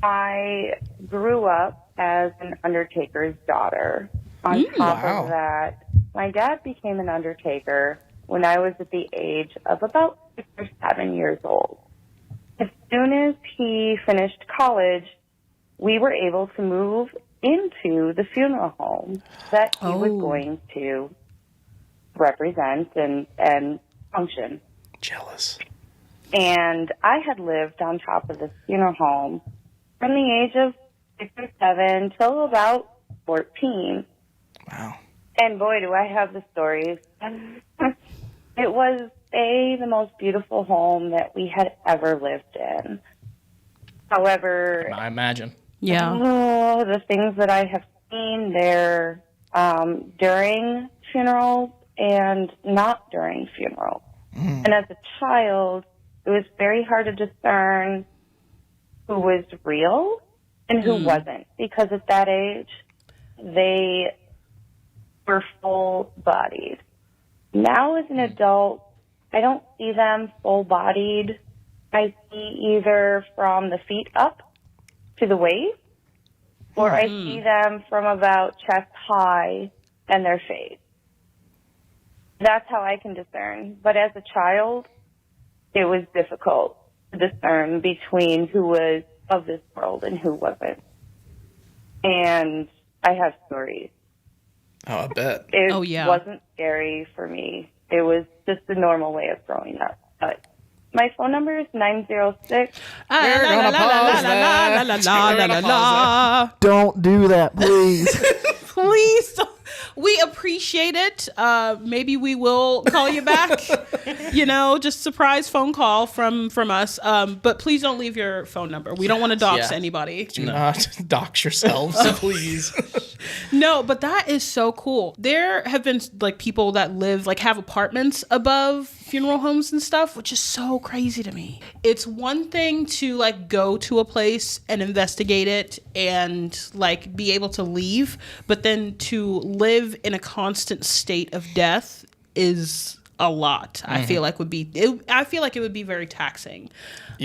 I grew up as an undertaker's daughter. On top of that, my dad became an undertaker when I was at the age of about 6 or 7 years old. As soon as he finished college, we were able to move into the funeral home that he was going to represent and function. Jealous. And I had lived on top of this funeral home from the age of 6 or 7 till about 14. Wow. And boy, do I have the stories. It was the most beautiful home that we had ever lived in. However, I imagine. Yeah. the things that I have seen there during funerals and not during funerals. And as a child, it was very hard to discern who was real and who wasn't, because at that age, they were full-bodied. Now, as an adult, I don't see them full-bodied. I see either from the feet up to the waist, or I see them from about chest high and their face. That's how I can discern. But as a child, it was difficult to discern between who was of this world and who wasn't. And I have stories. Oh, I bet. It yeah. wasn't scary for me. It was just the normal way of growing up. But my phone number is 906. We're gonna pause that. Don't do that, please. Please don't. We appreciate it. Maybe we will call you back. Just surprise phone call from us. But please don't leave your phone number. We don't want to dox anybody. Do not dox yourselves, please. No, but that is so cool. There have been like people that live like have apartments above funeral homes and stuff, which is so crazy to me. It's one thing to like go to a place and investigate it and like be able to leave, but then to live in a constant state of death is a lot. I feel like it would be very taxing.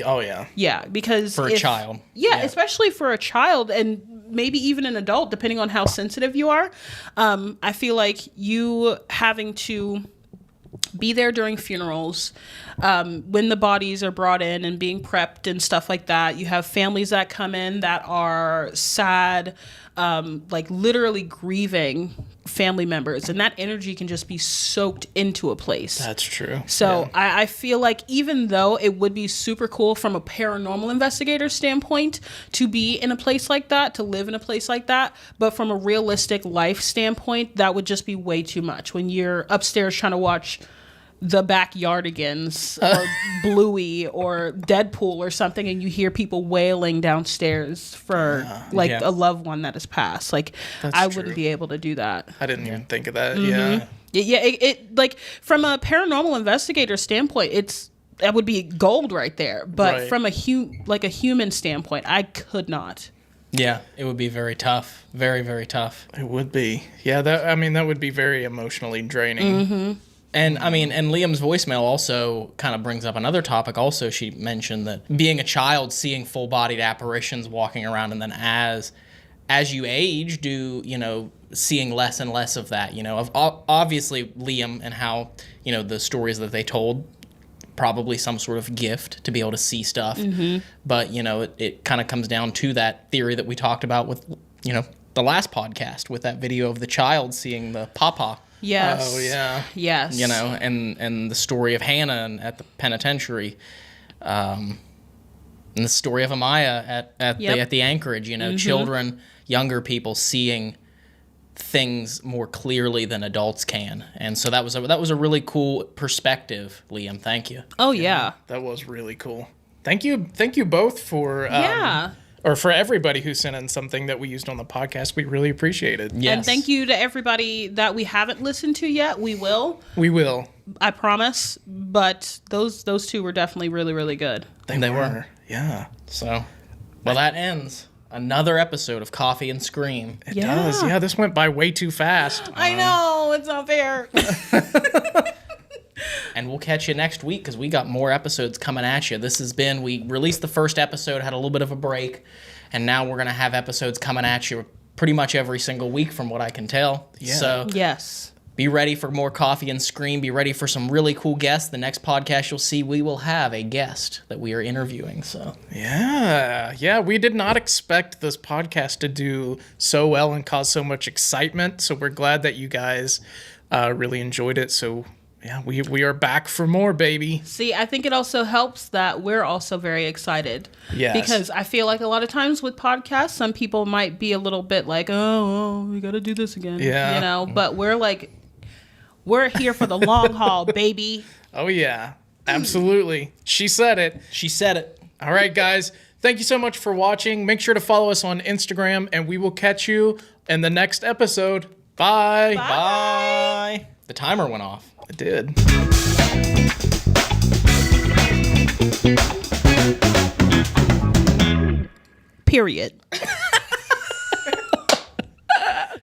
Oh yeah. Yeah, because For a child. Yeah, especially for a child and maybe even an adult, depending on how sensitive you are. I feel like you having to be there during funerals, when the bodies are brought in and being prepped and stuff like that. You have families that come in that are sad, like literally grieving family members, and that energy can just be soaked into a place. That's true. So yeah. I feel like even though it would be super cool from a paranormal investigator standpoint to be in a place like that, to live in a place like that, but from a realistic life standpoint, that would just be way too much. When you're upstairs trying to watch The Backyardigans or Bluey or Deadpool or something, and you hear people wailing downstairs for a loved one that has passed. Like, That's I true. wouldn't be able to do that. I didn't even think of that. Yeah. Yeah, it like from a paranormal investigator standpoint, that would be gold right there. But Right. from a human standpoint, I could not. Yeah, it would be very tough. Very, very tough. It would be. Yeah, that would be very emotionally draining. And I mean, and Liam's voicemail also kind of brings up another topic. Also, she mentioned that being a child, seeing full-bodied apparitions walking around, and then as you age, seeing less and less of that. Of obviously Liam and how the stories that they told, probably some sort of gift to be able to see stuff. But it kind of comes down to that theory that we talked about with the last podcast with that video of the child seeing the papa. Yes. Oh yeah. Yes. And the story of Hannah at the penitentiary, and the story of Amaya at the Anchorage. Children, younger people seeing things more clearly than adults can, and so that was a really cool perspective, Liam. Thank you. Oh yeah. That was really cool. Thank you both for or for everybody who sent in something that we used on the podcast. We really appreciate it. Yes. And thank you to everybody that we haven't listened to yet. We will. We will. I promise. But those two were definitely really, really good. They were. Yeah. So, well, that ends another episode of Coffee and Scream. It does. Yeah, this went by way too fast. I know. It's not fair. And we'll catch you next week because we got more episodes coming at you. We released the first episode, had a little bit of a break, and now we're going to have episodes coming at you pretty much every single week from what I can tell. Yeah. So Yes. be ready for more Coffee and Scream. Be ready for some really cool guests. The next podcast you'll see, we will have a guest that we are interviewing. So Yeah, we did not expect this podcast to do so well and cause so much excitement. So we're glad that you guys really enjoyed it. So yeah, we are back for more, baby. See, I think it also helps that we're also very excited. Yes. Because I feel like a lot of times with podcasts, some people might be a little bit like, oh, we got to do this again. Yeah. But we're here for the long haul, baby. Oh yeah, absolutely. She said it. she said it. All right, guys. Thank you so much for watching. Make sure to follow us on Instagram, and we will catch you in the next episode. Bye. Bye. The timer went off. It did. Period.